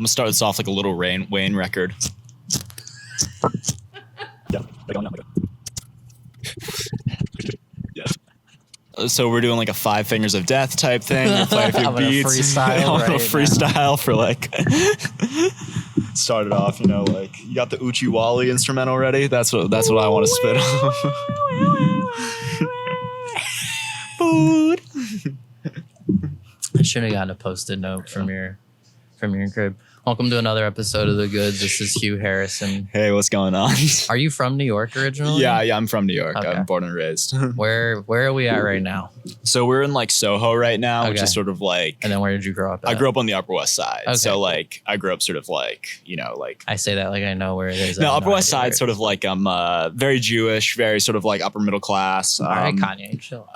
gonna start this off like a little Wayne record. Yeah. Yes. So we're doing like a 5 Fingers of Death type thing. We're playing a few beats. Freestyle for like. Started off, like you got the Uchi Wally instrumental ready. That's what I want to spit on. Food. I should have gotten a Post-it note from your crib. Welcome to another episode of The Goods. This is Hugh Harrison. Hey, what's going on? Are you from New York originally? Yeah, I'm from New York. Okay. I'm born and raised. Where are we at right now? So we're in like Soho right now, which is sort of like. And then where did you grow up at? I grew up on the Upper West Side. Okay. So like I grew up sort of like, like. I say that like I know where it is. No, Upper West Side sort of like very Jewish, very sort of like upper middle class. All right, Kanye, chill.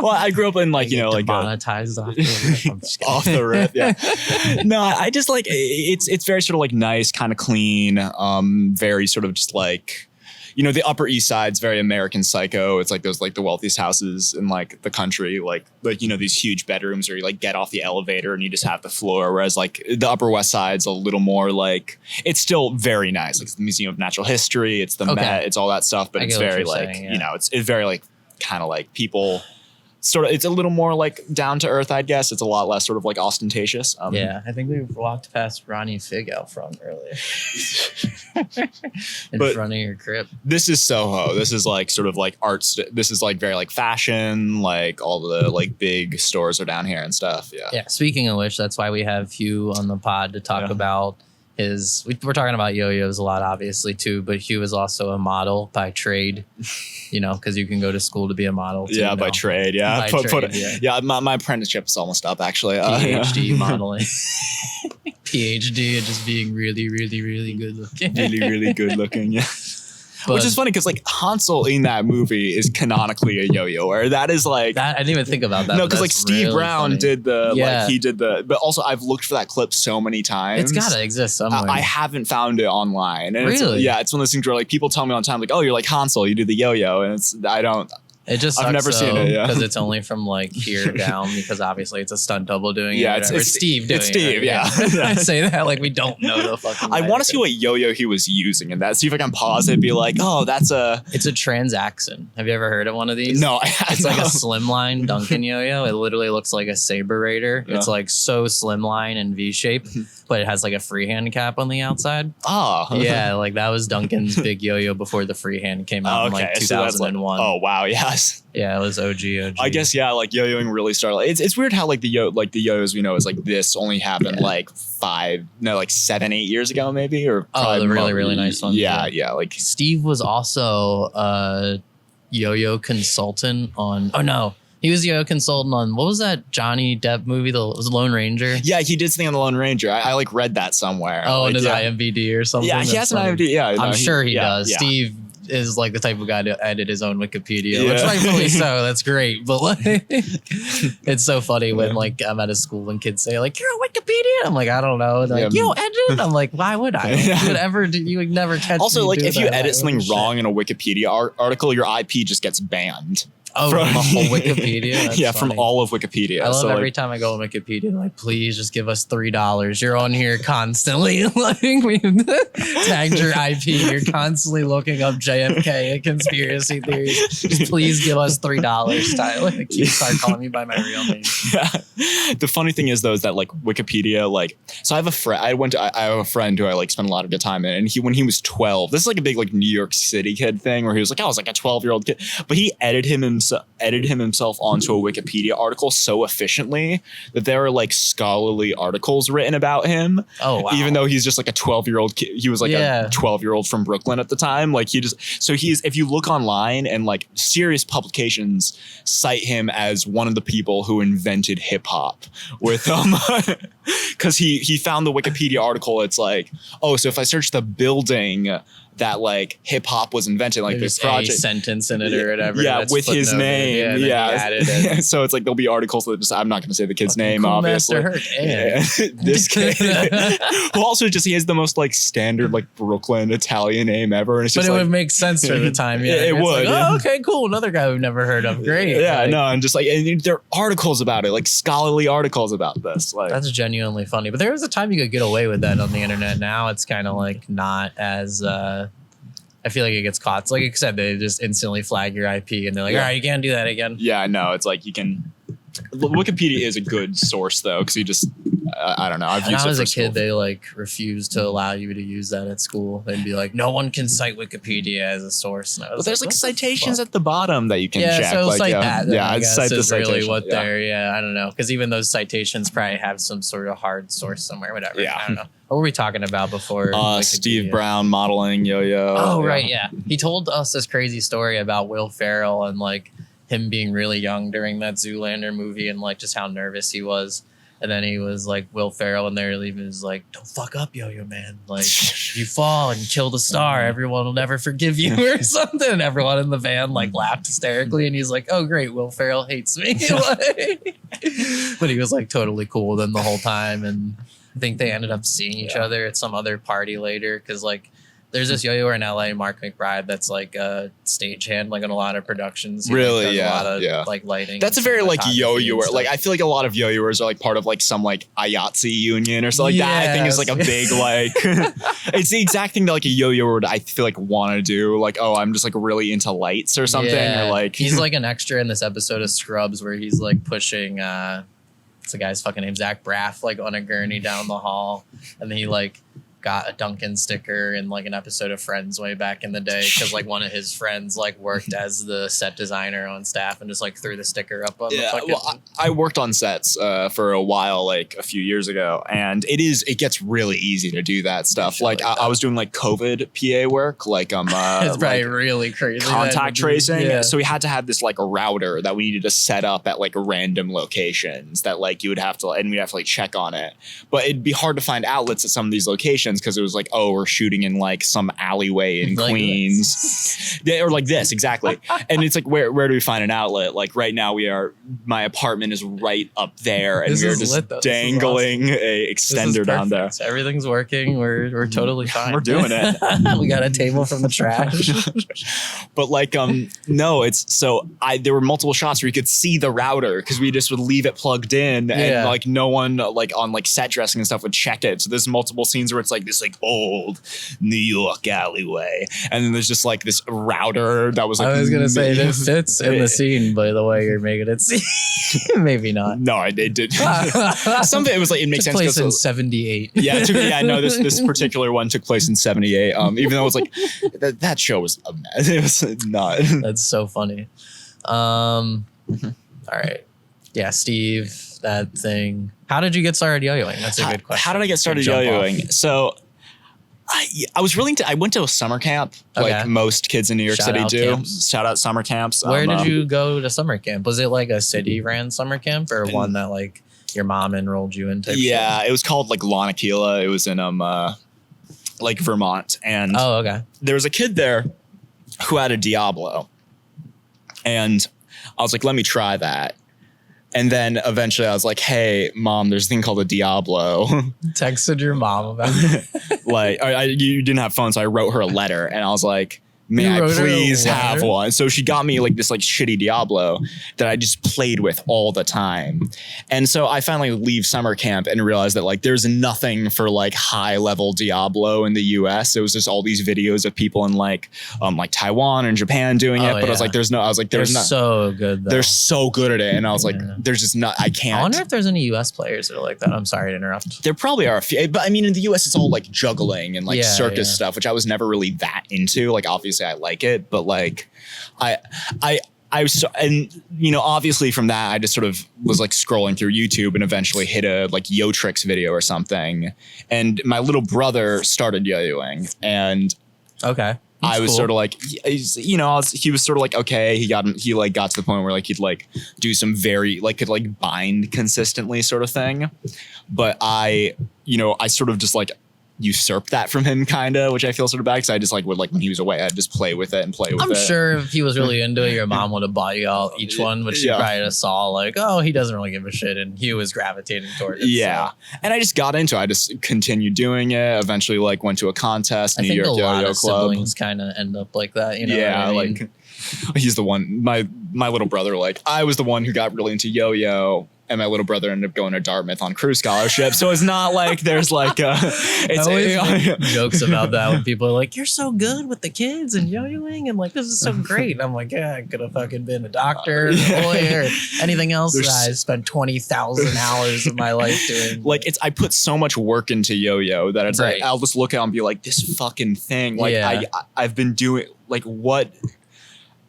Well, I grew up in like, like demonetized off the rip. Off the rip, yeah. No, I just like it's very sort of like nice, kind of clean, very sort of just like, the Upper East Side's very American Psycho. It's like those like the wealthiest houses in like the country, like these huge bedrooms where you like get off the elevator and you just have the floor. Whereas like the Upper West Side's a little more like, it's still very nice. Like it's the Museum of Natural History, it's the Met, it's all that stuff, but it's very like saying, it's very like kind of like people. Sort of, it's a little more like down to earth, I'd guess. It's a lot less sort of like ostentatious. Yeah, I think we walked past Ronnie Fig out front earlier. in front of your crib. This is Soho. This is like sort of like arts. This is like very like fashion. Like all the like big stores are down here and stuff. Yeah. Yeah. Speaking of which, that's why we have Hugh on the pod to talk about. We're talking about yo-yos a lot, obviously, too, but Hugh is also a model by trade, because you can go to school to be a model, too. Yeah, by trade, yeah. Yeah, my apprenticeship is almost up, actually. PhD modeling. PhD and just being really, really, really good looking. Really, really good looking, yeah. But, which is funny because like Hansel in that movie is canonically a yo-yo, or that is like that. I didn't even think about that. No, because like Steve really Brown funny. did but also I've looked for that clip so many times. It's gotta exist somewhere. I haven't found it online. And really? It's one of those things where like people tell me all the time, like, oh, you're like Hansel, you do the yo-yo, and It just sucks, I've never seen it, because it's only from like here down, because obviously it's a stunt double doing it. Yeah, it's Steve doing it. It's Steve, right? yeah. I say that like we don't know the fucking. I want to see what yo-yo he was using in that. See if I can pause it and be like, oh, it's a Transaxon. Have you ever heard of one of these? No, it's like a slimline Duncan yo-yo. It literally looks like a Saber Raider. Yeah. It's like so slimline and V-shape, but it has like a freehand cap on the outside. Oh. Yeah, like that was Duncan's big yo-yo before the freehand came out in like 2001. Oh, wow, yeah. Yeah, it was OG. I guess like yo-yoing really started. It's weird how like the yo-yos we know is like this only happened like 7, 8 years ago maybe, or the really nice ones. Yeah. Like Steve was also a yo-yo consultant on. Oh no. He was a yo-yo consultant on, what was that Johnny Depp movie? It was Lone Ranger. Yeah, he did something on the Lone Ranger. I like read that somewhere. Oh, like, in his IMDb or something. Yeah, he has an IMDb. Yeah, I'm sure he does. Yeah. Steve is like the type of guy to edit his own Wikipedia, which rightfully so. That's great. But like, it's so funny when like I'm at a school and kids say like, "You're on Wikipedia." I'm like, I don't know. And they're like, "You don't edit?" I'm like, why would I? You would never catch. Also, like if you edit something shit. wrong in a Wikipedia article, your IP just gets banned. Oh, from the whole Wikipedia? That's yeah, funny. From all of Wikipedia. I love every time I go on Wikipedia, like, please just give us $3. You're on here constantly. Like, we tagged your IP. You're constantly looking up JFK and conspiracy theories. Just please give us $3, Tyler. Like, you start calling me by my real name. Yeah. The funny thing is, though, is that, like, Wikipedia, like, so I have a friend, I have a friend who I, like, spend a lot of good time in, and when he was 12, this is, like, a big, like, New York City kid thing, where he was like, I was, like, a 12-year-old kid, but he edited himself onto a Wikipedia article so efficiently that there are like scholarly articles written about him. Oh, wow. Even though he's just like a 12-year-old kid. He was like a 12-year-old from Brooklyn at the time. Like if you look online and like serious publications cite him as one of the people who invented hip hop with because he found the Wikipedia article. It's like, oh, so if I search the building that like hip hop was invented, like There's this project a sentence in it or whatever. Yeah, that's with his footnoted. name. And then Yeah. he added it. So it's like there'll be articles that just, I'm not going to say the kid's Fucking name, cool obviously. Master Herc, and- This kid, who also just, he has the most like standard like Brooklyn Italian name ever. And it's But just it like, would make sense for the time. Yeah, It It's would, Like, yeah. oh, okay, cool. Another guy we've never heard of. Great. yeah, Like, no, and just like, and there are articles about it, like scholarly articles about this. Like, That's genuinely funny. But there was a time you could get away with that on the internet. Now it's kind of like not as. I feel like it gets caught. It's like you said, they just instantly flag your IP and they're like, Yeah. all right, you can't do that again. yeah, no, it's like you can. Wikipedia is a good source though, because you just, I don't know. I've When used I it was for a school. kid, they like refused to allow you to use that at school. They'd be like, no one can cite Wikipedia as a source. And I But was there's like what the citations fuck? at the bottom that you can Yeah, check. so like, cite yeah, that. Then, yeah, I I'd guess cite the is really citation. what Yeah. they're. Yeah, I don't know, because even those citations probably have some sort of hard source somewhere. Whatever. Yeah. I don't know. What were we talking about before? Steve Wikipedia? Brown modeling yo-yo. Oh, right, yeah. He told us this crazy story about Will Ferrell and like him being really young during that Zoolander movie and like just how nervous he was. And then he was like, Will Ferrell, and they're leaving, is like, don't fuck up, yo-yo man. Like, if you fall and kill the star, everyone will never forgive you or something. And everyone in the van like laughed hysterically. And he's like, oh, great, Will Ferrell hates me. Like, but he was like totally cool with them the whole time. And I think they ended up seeing each other at some other party later. Cause like, there's this yo-yoer in LA, Mark McBride, that's like a stagehand, like in a lot of productions. He, like, Really? does Yeah, a lot of yeah. like lighting. That's a and very like cinematography and yo-yoer. stuff. Like I feel like a lot of yo-yoers are like part of like some like IATSE union or something like that. I think it's like a Yes. big like it's the exact thing that like a yo-yoer would I feel like want to do. Like, oh, I'm just like really into lights or something. Yeah. Or like He's like an extra in this episode of Scrubs where he's like pushing what's the guy's fucking name? Zach Braff, like on a gurney down the hall. And then he like got a Duncan sticker in like an episode of Friends way back in the day because like one of his friends like worked as the set designer on staff and just like threw the sticker up on the fucking well, I worked on sets for a while, like a few years ago, and it gets really easy to do that stuff. Shit Like like I was doing like COVID PA work, like it's probably like, really crazy. contact tracing. Yeah. So we had to have this like a router that we needed to set up at like random locations that like you would have to, and we'd have to like check on it. But it'd be hard to find outlets at some of these locations because it was like, oh, we're shooting in like some alleyway in Like Queens. Yeah, or like this, exactly. And it's like, where do we find an outlet? Like right now my apartment is right up there and This we're is just lit, though. This is dangling a This is extender down there. perfect. Everything's working. We're totally fine. We're doing it. We got a table from the trash. But like no, it's so there were multiple shots where you could see the router because we just would leave it plugged in and Yeah. like no one like on like set dressing and stuff would check it. So there's multiple scenes where it's like this like old New York alleyway, and then there's just like this router that was like I was gonna say it fits in the scene by the way you're making it seem. Maybe not. No, it did. Some of it was like it makes Took sense. place in 'Cause- '78. yeah, no, this particular one took place in '78. Even though it was like that show was a mess. It was not. That's so funny. All right. Yeah, Steve, that thing. How did you get started yo-yoing? That's a good question. How did I get started Good jump yo-yoing? So I was willing to. I went to a summer camp, Okay. like most kids in New York Shout City out do. camps. Shout out summer camps. Where did you go to summer camp? Was it like a city ran summer camp or one that like your mom enrolled you in? Type Yeah, shit? it was called like Lanakila. It was in like Vermont, and Oh, okay. there was a kid there who had a Diablo, and I was like, let me try that. And then eventually I was like, hey, mom, there's a thing called a Diablo. Texted your mom about it. Like, you didn't have phone, so I wrote her a letter, and I was like, may You I wrote her a please have letter? one? So she got me like this like shitty Diablo that I just played with all the time. And so I finally leave summer camp and realized that like there's nothing for like high level Diablo in the US. It was just all these videos of people in like Taiwan and Japan doing it. Oh, But I was yeah. like, there's They're not. so good though. They're so good at it. And I was like, Yeah. there's just not, I can't. I wonder if there's any US players that are like that. I'm sorry to interrupt. There probably are a few, but I mean, in the US, it's all like juggling and like Yeah, circus yeah. stuff, which I was never really that into. Like, obviously, I like it, but like, I was, so, and you know, obviously from that, I just sort of was like scrolling through YouTube and eventually hit a like Yo Tricks video or something. And my little brother started yo-yoing, and Okay. I was cool. sort of like, you know, he was sort of like, okay, he got to the point where like he'd like do some very like could like bind consistently sort of thing. But I sort of just like usurped that from him, kind of, which I feel sort of bad because I just like would like when he was away, I'd just play with it and play with it. I'm sure if he was really into it, your mom would have bought you all each one, but she probably just saw like, oh, he doesn't really give a shit, and Hugh was gravitating toward it. Yeah, so. And I just got into it. I just continued doing it. Eventually, like went to a contest, New York Yo-Yo Club. Siblings kind of end up like that, you know? Yeah, what I mean? like he's the one. My little brother, like I was the one who got really into yo-yo. And my little brother ended up going to Dartmouth on crew scholarship. So it's not like there's like it's I always make jokes about that when people are like, you're so good with the kids and yo-yoing and like this is so great. And I'm like, yeah, I could have fucking been a doctor, a lawyer, anything else that I spent 20,000 hours of my life doing. Like I put so much work into yo-yo that it's like I'll just look at it and be like, this fucking thing. Like I've been doing like what.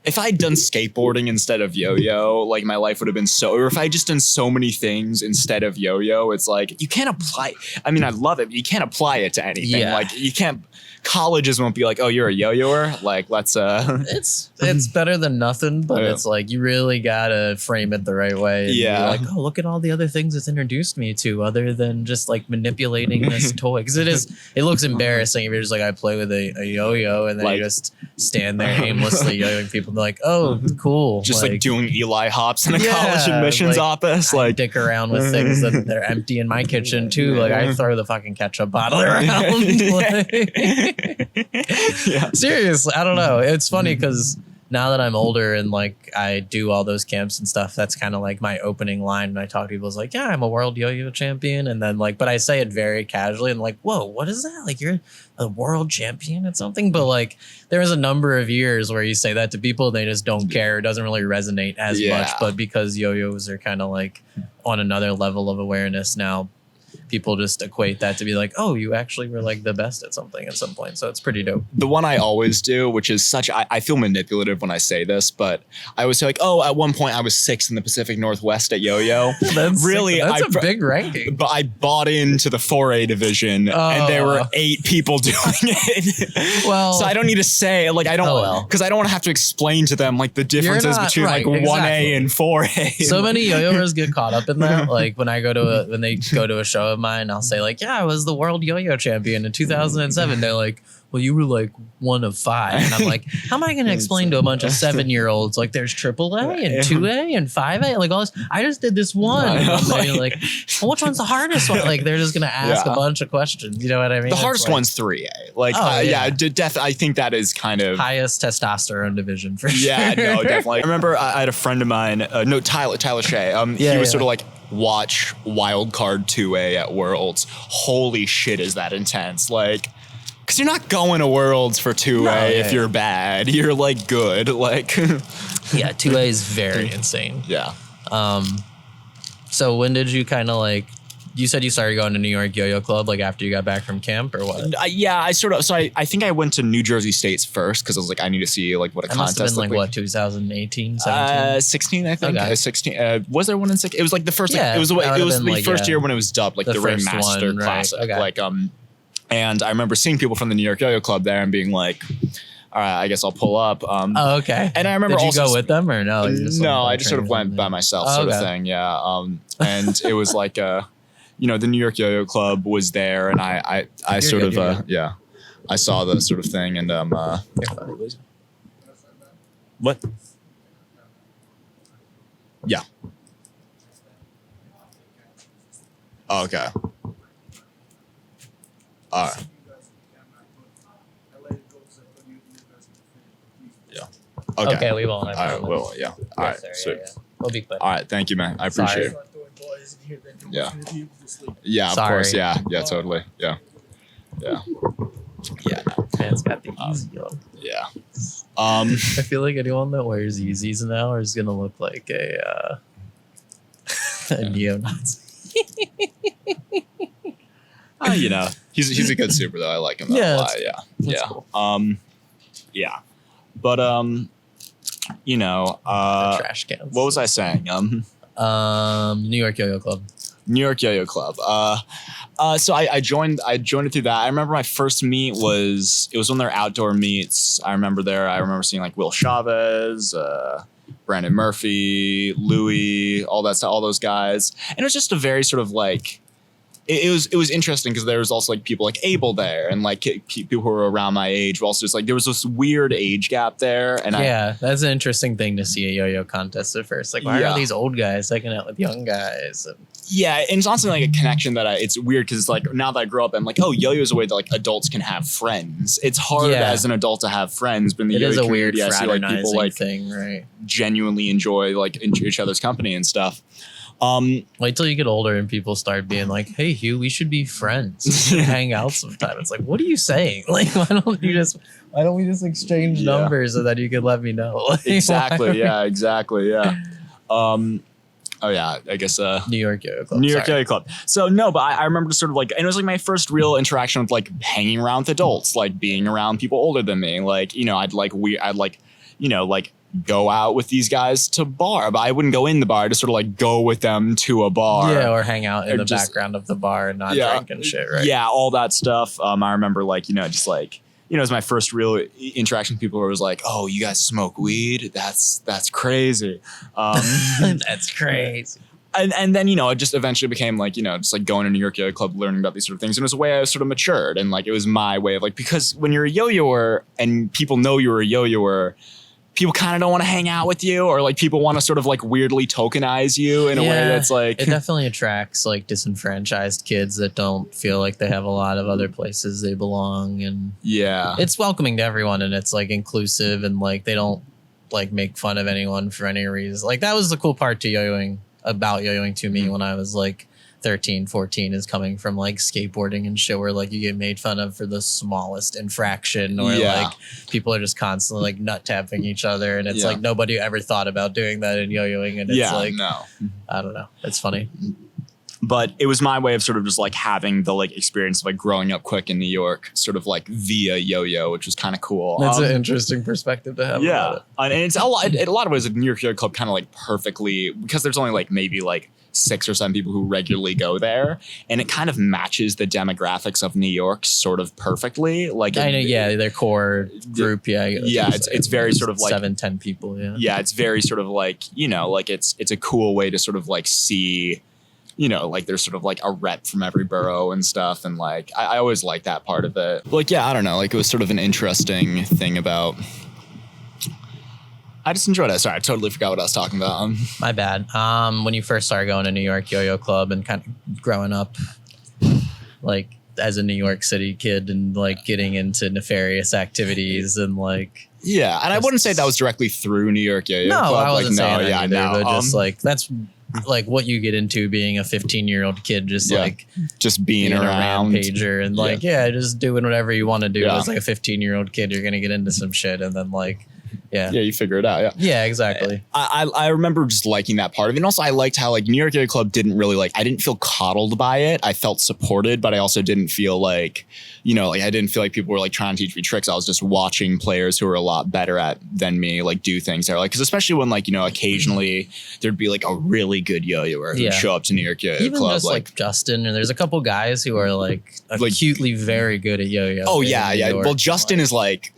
If I'd done skateboarding instead of yo-yo, like my life would have been or if I just done so many things instead of yo-yo, it's like you can't apply. I mean, I love it, but you can't apply it to anything. Yeah. Like you can't. Colleges won't be like, oh, you're a yo-yoer. Like let's. It's better than nothing, but it's like you really gotta frame it the right way. And be like, oh, look at all the other things it's introduced me to, other than just like manipulating this toy. Because it looks embarrassing if you're just like I play with a yo-yo and then you just stand there aimlessly yo-yoing people. And be like, oh, cool. Just like doing Eli hops in a college admissions office. I dick around with things that they're empty in my kitchen too. Like I throw the fucking ketchup bottle around. Seriously, I don't know. It's funny because now that I'm older and like I do all those camps and stuff, that's kind of like my opening line when I talk to people is like, yeah, I'm a world yo-yo champion. And then like, but I say it very casually and like, whoa, what is that? Like you're a world champion at something? But like there was a number of years where you say that to people and they just don't care. It doesn't really resonate as much. But because yo-yos are kind of like on another level of awareness now, people just equate that to be like, oh, you actually were like the best at something at some point. So it's pretty dope. The one I always do, which is I feel manipulative when I say this, but I always say like, oh, at one point I was 6th in the Pacific Northwest at yo-yo. That's a big ranking. But I bought into the 4A division and there were 8 people doing it. Well, so I don't need to say like, I don't, because I don't want to have to explain to them like the differences between like 1A and 4A. So many yo-yoers get caught up in that. Like when they go to a show of mine, I'll say like, yeah, I was the world yo-yo champion in 2007. They're like, well, you were like 1 of 5. And I'm like, how am I going to explain to a bunch of 7-year-olds like there's AAA and 2A and 5A, like all this? I just did this one. And they're like, well, which one's the hardest one? Like they're just going to ask a bunch of questions. You know what I mean? The hardest one's 3A. Like, I think that is kind of highest testosterone division for sure. Yeah, no, definitely. I remember I had a friend of mine, Tyler Shea. He was sort of like, watch Wild Card 2A at Worlds. Holy shit, is that intense? Like, because you're not going to Worlds for 2A if you're bad. You're like good. Like, yeah, 2A is very insane. Yeah. So when did you kind of like? You said you started going to New York Yo-Yo Club like after you got back from camp or what? I sort of. So I think I went to New Jersey State's first because I was like, I need to see like what a contest must have been like what, 2018, 17? 16, I think. Okay. 16. Was there one in 16? It was like the first. It was the first year when it was dubbed like the Ring Master Classic. Okay. Like and I remember seeing people from the New York Yo-Yo Club there and being like, all right, I guess I'll pull up. Okay. And I remember Did you go with them or no? No, I just sort of went by myself, sort of thing. Yeah. And it was like the New York Yo-Yo Club was there, and I sort of I saw the sort of thing, and what? Yeah. Oh, okay. All right. Yeah. Okay, we won't. All right. Well, yeah. All right. Sweet. We'll be quick. All right. Thank you, man. I appreciate it. Yeah. Yeah, of course. Yeah. Yeah, totally. Yeah. Yeah. Yeah. No. Man's got the easy on. Yeah. I feel like anyone that wears Yeezys now is gonna look like a neo-Nazi. He's a good super though. I like him. Yeah. Yeah. Cool. Yeah. But trash cans. What was I saying? New York Yo-Yo Club. New York Yo-Yo Club. So I joined it through that. I remember my first meet was one of their outdoor meets. I remember seeing like Will Chavez, Brandon Murphy, Louis, all that stuff, all those guys. And it was just a very sort of like it was interesting because there was also like people like Abel there and like people who were around my age. But also just like there was this weird age gap there. And that's an interesting thing to see a yo-yo contest at first. Like, why are these old guys taking out with young guys? And it's also like a connection that it's weird because like now that I grow up, I'm like, oh, yo-yo is a way that like adults can have friends. It's hard as an adult to have friends, but in the yo-yo community, I see like people like thing, right? Genuinely enjoy each other's company and stuff. Wait till you get older and people start being like, hey Hugh, we should be friends, hang out sometime. It's like, what are you saying? Like, why don't we just exchange numbers so that you can let me know? Like, exactly oh yeah, I guess New York Yo-Yo Club. Yo-Yo Club. So no, but I remember sort of like, and it was like my first real interaction with like hanging around with adults, like being around people older than me. Like, I'd go out with these guys to bar, but I wouldn't go in the bar. I'd sort of like go with them to a bar. Yeah, or hang out in the background of the bar and not drink and shit, right? Yeah, all that stuff. I remember like, just like, it was my first real interaction with people who was like, oh, you guys smoke weed? That's crazy. That's crazy. And then, it just eventually became like, just like going to New York Yo-Yo Club, learning about these sort of things. And it was a way I sort of matured. And like, it was my way of like, because when you're a yo-yoer and people know you're a yo-yoer, people kind of don't want to hang out with you, or like people want to sort of like weirdly tokenize you in a way that's like. It definitely attracts like disenfranchised kids that don't feel like they have a lot of other places they belong. And it's welcoming to everyone, and it's like inclusive, and like they don't like make fun of anyone for any reason. Like that was the cool part to yo-yoing to me when I was like 13, 14, is coming from like skateboarding and shit where like you get made fun of for the smallest infraction, or like people are just constantly like nut tapping each other, and it's like nobody ever thought about doing that in yo-yoing, and it's like I don't know, it's funny. But it was my way of sort of just like having the like experience of like growing up quick in New York, sort of like via yo-yo, which was kind of cool. That's an interesting perspective to have. Yeah, and it's in a lot of ways, the New York Yo-Yo Club kind of like perfectly, because there's only like maybe like 6 or 7 people who regularly go there, and it kind of matches the demographics of New York sort of perfectly. Like I know, their core group, it's very sort of like 7-10 people. It's very sort of like like it's a cool way to sort of like see. Like there's sort of like a rep from every borough and stuff. And like, I always like that part of it. Like, I don't know. Like it was sort of an interesting thing about, I just enjoyed it. Sorry, I totally forgot what I was talking about. My bad. When you first started going to New York Yo-Yo Club and kind of growing up, like as a New York City kid and like getting into nefarious activities and like. Yeah. And I wouldn't say that was directly through New York Yo-Yo Club. I wasn't saying that either, no. But just like, that's like what you get into being a 15-year-old kid, just being around, a rampager and like just doing whatever you want to do. As like a 15-year-old kid, you're gonna get into some shit, and then like you figure it out. Yeah, exactly. I remember just liking that part of it. And also I liked how like New York Yo-Yo Club didn't really like, I didn't feel coddled by it. I felt supported, but I also didn't feel like, like I didn't feel like people were like trying to teach me tricks. I was just watching players who were a lot better at than me like do things there. Like, because especially when like, occasionally there'd be like a really good yo-yoer who'd show up to New York Yo-Yo Even Club. Just like Justin, and there's a couple guys who are like acutely very good at yo-yo. Oh yeah. Well, Justin's like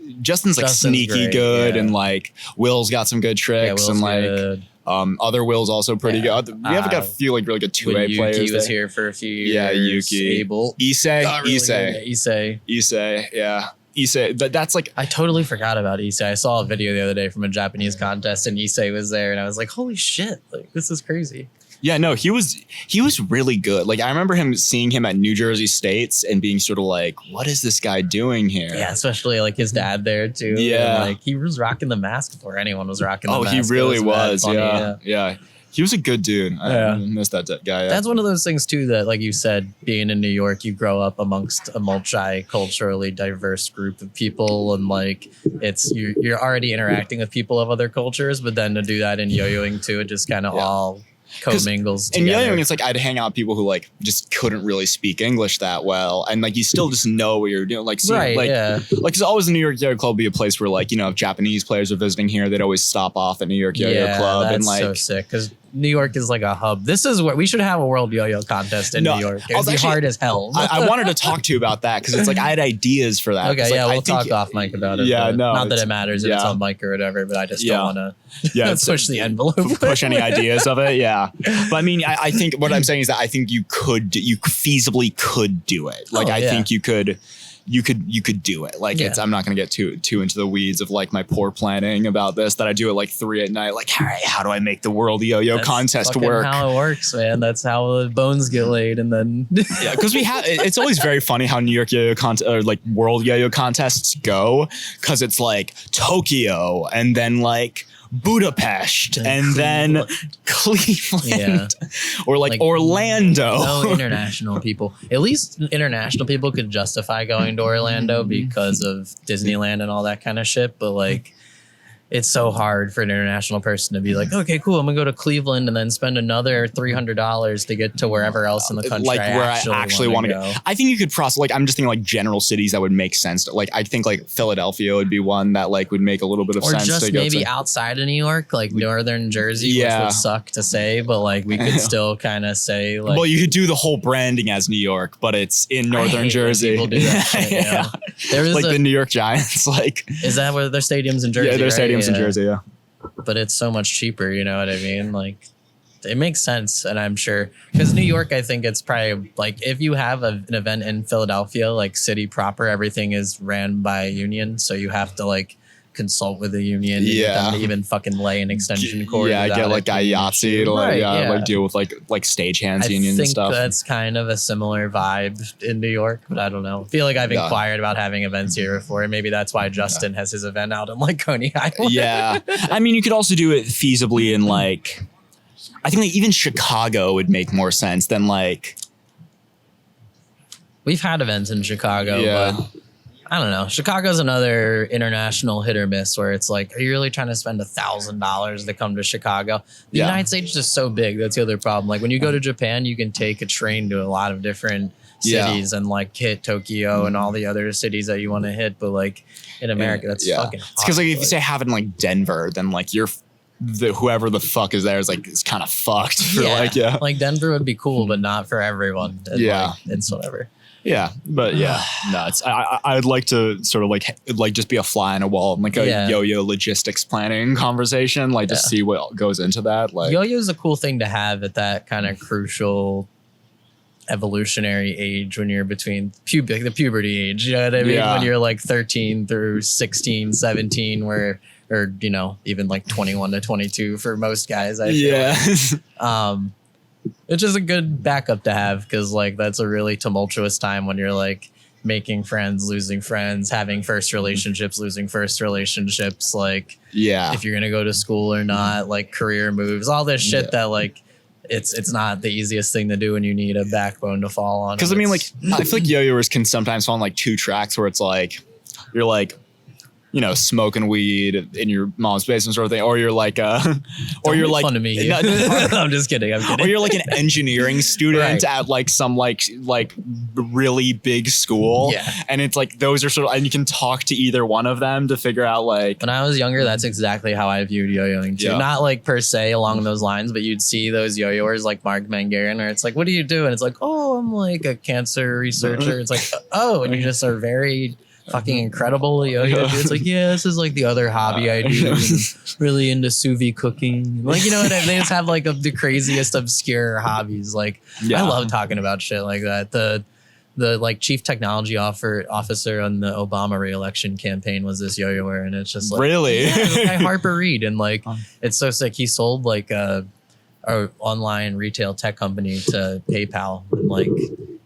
sneaky good, and like Will's got some good tricks, and like good. Other Will's also pretty good. We have got a few like really good 2A players. Yuki was here for a few years. Yeah, Yuki. Abel. Issei. Yeah. Issei. But that's like, I totally forgot about Issei. I saw a video the other day from a Japanese contest, and Issei was there, and I was like, holy shit, like this is crazy. Yeah, no, he was really good. Like I remember seeing him at New Jersey States and being sort of like, what is this guy doing here? Yeah, especially like his dad there too. Yeah. And, like he was rocking the mask before anyone was rocking the mask. Oh, he really was. Yeah. He was a good dude. I missed that guy. Yeah. That's one of those things too that, like you said, being in New York, you grow up amongst a multiculturally diverse group of people, and like you're already interacting with people of other cultures, but then to do that in yo-yoing too, it just kind of all co-mingles together. And yo-yoing, it's like I'd hang out with people who like just couldn't really speak English that well, and like you still just know what you're doing. Like, like because always the New York Yo-Yo Club would be a place where like if Japanese players are visiting here, they'd always stop off at New York Yo-Yo Club, that's and like so sick because New York is like a hub. This is where we should have a world yo-yo contest in New York. It would be hard as hell. I wanted to talk to you about that because it's like I had ideas for that. Okay, like, we'll talk off mic about it. Yeah, no, not that it matters if it's on mic or whatever, but I just don't want to push the envelope. Push any ideas of it. Yeah, but I mean, I think what I'm saying is that I think you feasibly could do it. Like I think you could do it. Like I'm not going to get too into the weeds of like my poor planning about this, that I do at like 3 a.m. Like, all right, how do I make the world yo-yo contest work? That's how it works, man. That's how the bones get laid. And then because it's always very funny how New York yo-yo or like world yo-yo contests go, because it's like Tokyo and then like Budapest and then Cleveland or like Orlando. No international people. At least international people could justify going to Orlando because of Disneyland and all that kind of shit. But like, it's so hard for an international person to be like, okay, cool, I'm gonna go to Cleveland and then spend another $300 to get to wherever else in the country. Like where I actually want to go. I think you could process. Like I'm just thinking like general cities that would make sense. Like I think like Philadelphia would be one that like would make a little bit of sense. Or just to go maybe to. Outside of New York, like northern Jersey, which would suck to say, but like we could still kind of say like. Well, you could do the whole branding as New York, but it's in northern Jersey. People do that shit, There is like the New York Giants. Like is that where their stadiums in Jersey? Yeah, their stadiums in Jersey. Yeah. But it's so much cheaper, you know what I mean? Like, it makes sense, and I'm sure because New York, I think it's probably like if you have an event in Philadelphia, like city proper, everything is ran by a union, so you have to like consult with the union, to get them to even fucking lay an extension cord. Yeah, get like a Yahtzee to like deal with like stagehands union and stuff. I think that's kind of a similar vibe in New York, but I don't know. I feel like I've inquired about having events here before, and maybe that's why Justin has his event out in like Coney Island. Yeah, I mean, you could also do it feasibly in like, I think like even Chicago would make more sense than like. We've had events in Chicago, but I don't know. Chicago's another international hit or miss where it's like, are you really trying to spend $1,000 to come to Chicago? The United States is just so big. That's the other problem. Like when you go to Japan, you can take a train to a lot of different cities and like hit Tokyo and all the other cities that you want to hit. But like in America, that's fucking hard. It's because like if you say have it in like Denver, then like whoever the fuck is there is like it's kind of fucked. For like Denver would be cool, but not for everyone. And like, it's whatever. Yeah, but nuts. I'd like to sort of like just be a fly on a wall in like a yo-yo logistics planning conversation, like just see what goes into that. Like yo-yo is a cool thing to have at that kind of crucial evolutionary age when you're between the puberty age. You know what I mean? When you're like 13 through 16, 17, or you know even like 21 to 22 for most guys. I feel like. It's just a good backup to have because like that's a really tumultuous time when you're like making friends, losing friends, having first relationships, losing first relationships, like if you're gonna go to school or not, like career moves, all this shit that like it's not the easiest thing to do when you need a backbone to fall on. Because I mean like I feel like yo-yoers can sometimes fall on like two tracks where it's like you're like, you know, smoking weed in your mom's basement sort of thing, or you're like, or you're like, fun to me. I'm just kidding. Or you're like an engineering student at like some like really big school, and it's like those are sort of, and you can talk to either one of them to figure out like. When I was younger, that's exactly how I viewed yo-yoing too. Not like per se along those lines, but you'd see those yo-yoers like Mark Mangarin, or it's like, what do you do? And it's like, oh, I'm like a cancer researcher. It's like, oh, and you just are very fucking incredible yo-yo. It's like, this is like the other hobby I do. I'm really into sous vide cooking. Like, you know what I mean? They just have like the craziest obscure hobbies. Like, I love talking about shit like that. The like chief technology officer on the Obama re-election campaign was this yo-yoer, and it's just like really this guy Harper Reed, and like it's so sick. He sold like a online retail tech company to PayPal in like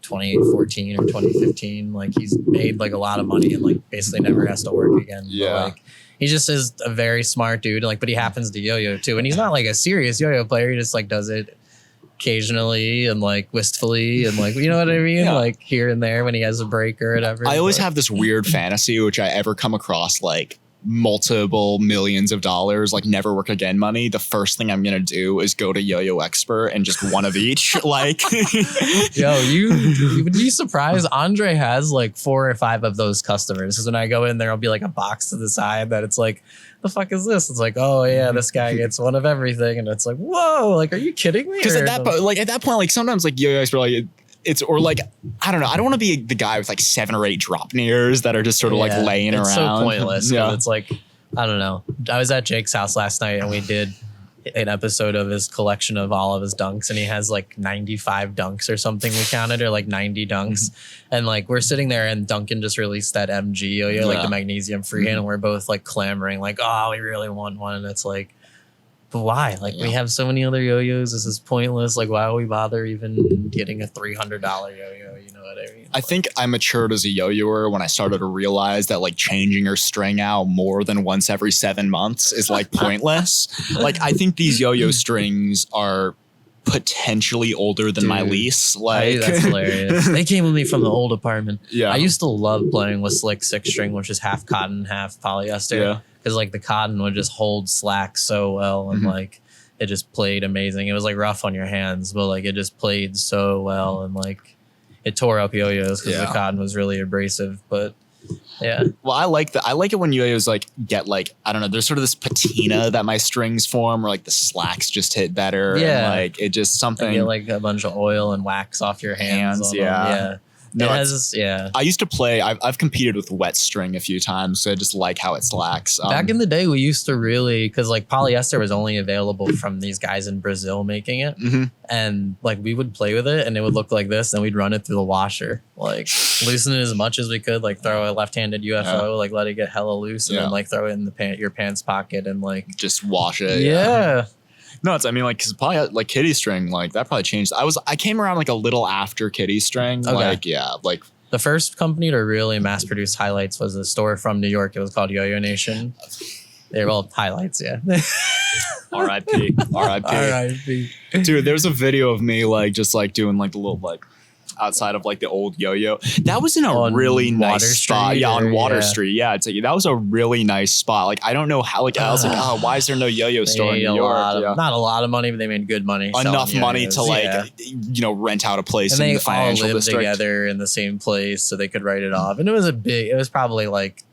2014 or 2015. Like he's made like a lot of money and like basically never has to work again. But, like he just is a very smart dude. Like, but he happens to yo-yo too, and he's not like a serious yo-yo player. He just like does it occasionally and like wistfully and like, you know what I mean? Like here and there when he has a break or whatever. I always have this weird fantasy, which I ever come across like multiple millions of dollars, like never work again money, the first thing I'm gonna do is go to Yo-Yo Expert and just one of each. Like, yo, you would be surprised. Andre has like 4 or 5 of those customers. Because when I go in there, I'll be like a box to the side that it's like, the fuck is this? It's like, oh yeah, this guy gets one of everything, and it's like, whoa, like, are you kidding me? Because at that point, like sometimes like Yo-Yo Expert, like it's, or like, I don't know, I don't want to be the guy with like 7 or 8 drop nears that are just sort of like laying around. It's so pointless. Yeah. It's like, I don't know. I was at Jake's house last night and we did an episode of his collection of all of his dunks, and he has like 95 dunks or something we counted, or like 90 dunks. And like we're sitting there and Duncan just released that MG yo-yo, like the magnesium free hand, and we're both like clamoring like, oh, we really want one. And it's like, but why? Like we have so many other yo-yos. This is pointless. Like why would we bother even getting a $300 yo-yo? You know what I mean? I think I matured as a yo-yoer when I started to realize that like changing your string out more than once every 7 months is like pointless. Like I think these yo-yo strings are potentially older than my lease. Like that's hilarious. They came with me from the old apartment. Yeah. I used to love playing with slick 6-string, which is half cotton, half polyester. Yeah. Because like the cotton would just hold slack so well, and like it just played amazing. It was like rough on your hands, but like it just played so well, and like it tore up yo-yos because the cotton was really abrasive. But yeah, well, I like it when yo-yos like get like, I don't know, there's sort of this patina that my strings form, where like the slacks just hit better. Yeah, and, like it just something. And get like a bunch of oil and wax off your hands. Yeah. No, I used to play. I've competed with wet string a few times, so I just like how it slacks. Back in the day, we used to really, because like polyester was only available from these guys in Brazil making it, and like we would play with it, and it would look like this, and we'd run it through the washer, like loosen it as much as we could, like throw a left-handed UFO, like let it get hella loose, and then like throw it in the your pants pocket, and like just wash it. Yeah. No, it's, I mean, like, cause probably like kitty string, like that probably changed. I came around like a little after kitty string. Okay. Like, yeah, like the first company to really mass produce highlights was a store from New York. It was called Yo-Yo Nation. They were all highlights. Yeah. R.I.P. R.I.P. Dude, there's a video of me like, just like doing like the little, like outside of like the old yo-yo. That was in a really nice spot. Yeah, on Water Street. Yeah, I'd say that was a really nice spot. Like I don't know how. Like I was like, oh, why is there no yo-yo store in New York? Not a lot of money, but they made good money. Enough money to like rent out a place in the financial all lived district together in the same place, so they could write it off. And it was probably like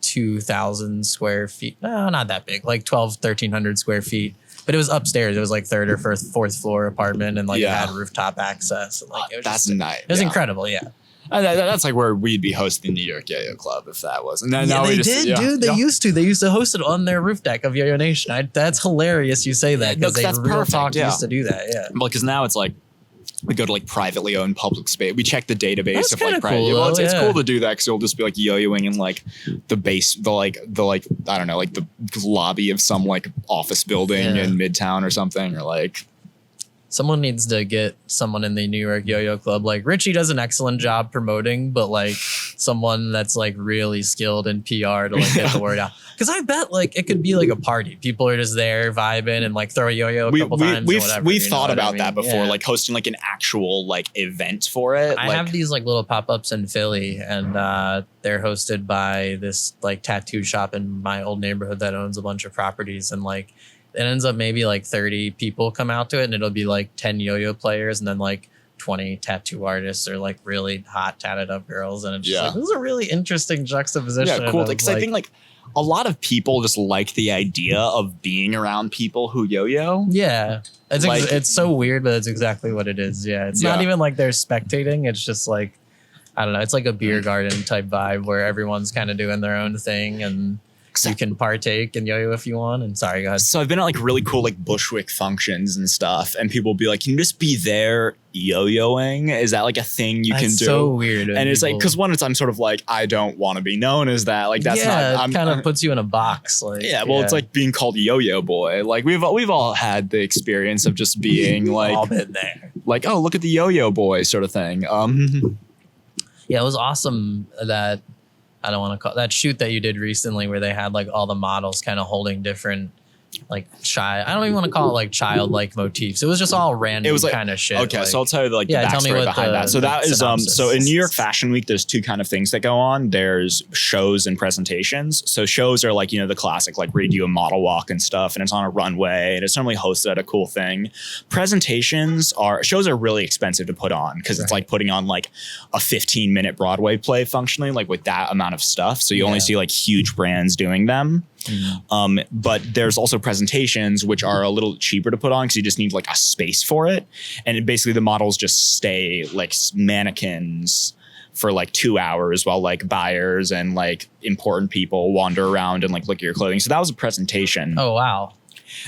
2,000 square feet. No, not that big. Like 1,300 square feet. But it was upstairs. It was like 3rd or 4th floor apartment, and like it had rooftop access. And like it was that's nice. It was incredible. Yeah. That's like where we'd be hosting the New York Yo-Yo Club if that was. And then now they we just, did, dude. They used to host it on their roof deck of Yo-Yo Nation. That's hilarious. You say that because that's Real perfect. Talk used to do that. Yeah. Well, because now it's like we go to like privately owned public space. We check the database That's of like private. Cool, well, it's cool to do that because you'll just be like yo-yoing in like the I don't know, like the lobby of some like office building in Midtown or something, or like. Someone needs to get someone in the New York Yo-Yo Club. Like Richie does an excellent job promoting, but like someone that's like really skilled in PR to like get the word out. Because I bet like it could be like a party. People are just there vibing and like throw a yo-yo a couple times. We've thought about that before, like hosting like an actual like event for it. I have these like little pop-ups in Philly, and they're hosted by this like tattoo shop in my old neighborhood that owns a bunch of properties, and like it ends up maybe like 30 people come out to it, and it'll be like 10 yo-yo players and then like 20 tattoo artists or like really hot tatted up girls. And it's just like, this is a really interesting juxtaposition. Yeah, cool. Because I think like a lot of people just like the idea of being around people who yo-yo. Yeah. It's so weird, but it's exactly what it is. Yeah. It's not even like they're spectating. It's just like, I don't know. It's like a beer garden type vibe where everyone's kind of doing their own thing, and you can partake in yo-yo if you want. And sorry, go ahead. So I've been at like really cool like Bushwick functions and stuff, and people will be like, can you just be there yo-yoing? Is that like a thing you can do? So weird. And it's like, because one, I'm sort of like, I don't want to be known as that. Like that's not. It kind of puts you in a box. Like it's like being called yo-yo boy. Like we've all had the experience of just being like all been there. Like, oh, look at the yo-yo boy sort of thing. Yeah, it was awesome that. I don't want to call that shoot that you did recently where they had like all the models kind of holding different like I don't even want to call it like childlike motifs. It was just all random It was like, kind of shit. Okay, like, so I'll tell you the tell me backstory what behind that. So that is so in New York Fashion Week, there's two kind of things that go on. There's shows and presentations. So shows are like, the classic, like where you do a model walk and stuff, and it's on a runway, and it's normally hosted at a cool thing. Shows are really expensive to put on because it's like putting on like a 15-minute Broadway play functionally, like with that amount of stuff. So you only see like huge brands doing them. But there's also presentations which are a little cheaper to put on because you just need like a space for it. And basically the models just stay like mannequins for like 2 hours while like buyers and like important people wander around and like look at your clothing. So that was a presentation. Oh, wow.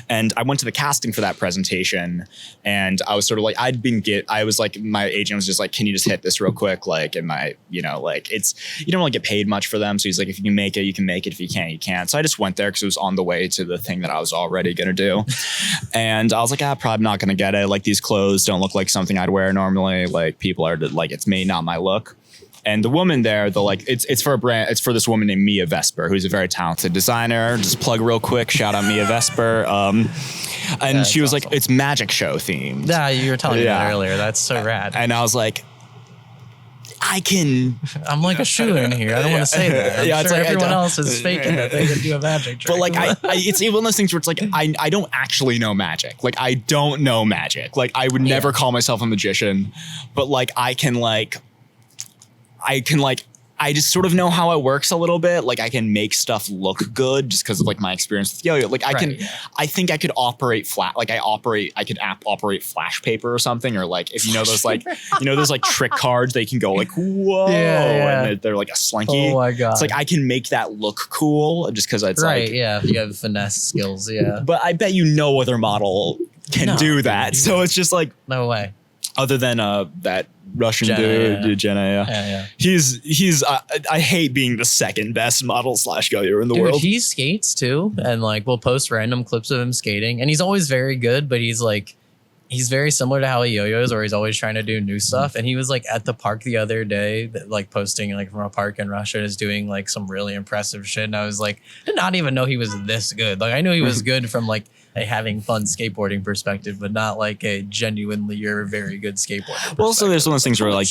And I went to the casting for that presentation, and I was sort of like, my agent was just like, can you just hit this real quick? Like, you don't really get paid much for them. So he's like, if you can make it, you can make it. If you can't, you can't. So I just went there because it was on the way to the thing that I was already going to do. And I was like, probably not going to get it. Like, these clothes don't look like something I'd wear normally. Like, people are like, it's me, not my look. And the woman there, it's for a brand. It's for this woman named Mia Vesper, who's a very talented designer. Just plug real quick. Shout out Mia Vesper. And she was awesome. Like, it's magic show themed. Yeah, you were telling me that earlier. That's so rad. And I was like, I'm like a shoe in here. I don't want to say that. I'm sure it's like, everyone else is faking that they can do a magic trick. But like, it's one of those things where it's like, I don't actually know magic. Like, I don't know magic. Like, I would never call myself a magician, but like, I just sort of know how it works a little bit. Like, I can make stuff look good just because of like my experience with yo-yo. Like, I think I could operate flat. Like, I could operate flash paper or something, or like, if those like, those like trick cards, they can go like, whoa, and they're like a slinky. Oh my God. It's like, I can make that look cool just because it's like, you have finesse skills. Yeah. But I bet no other model can do that. So it's just like, no way. Other than that Russian dude, Jenna, he's I hate being the second best model / yo-yo in the world. He skates too, and like we'll post random clips of him skating, and he's always very good, but he's very similar to how he yo-yos, where he's always trying to do new stuff. And he was like at the park the other day, like posting like from a park in Russia, is doing like some really impressive shit. And I was like, I did not even know he was this good. Like, I knew he was good from like a having fun skateboarding perspective, but not like a genuinely you're a very good skateboarder. Well, so there's one of those things where like,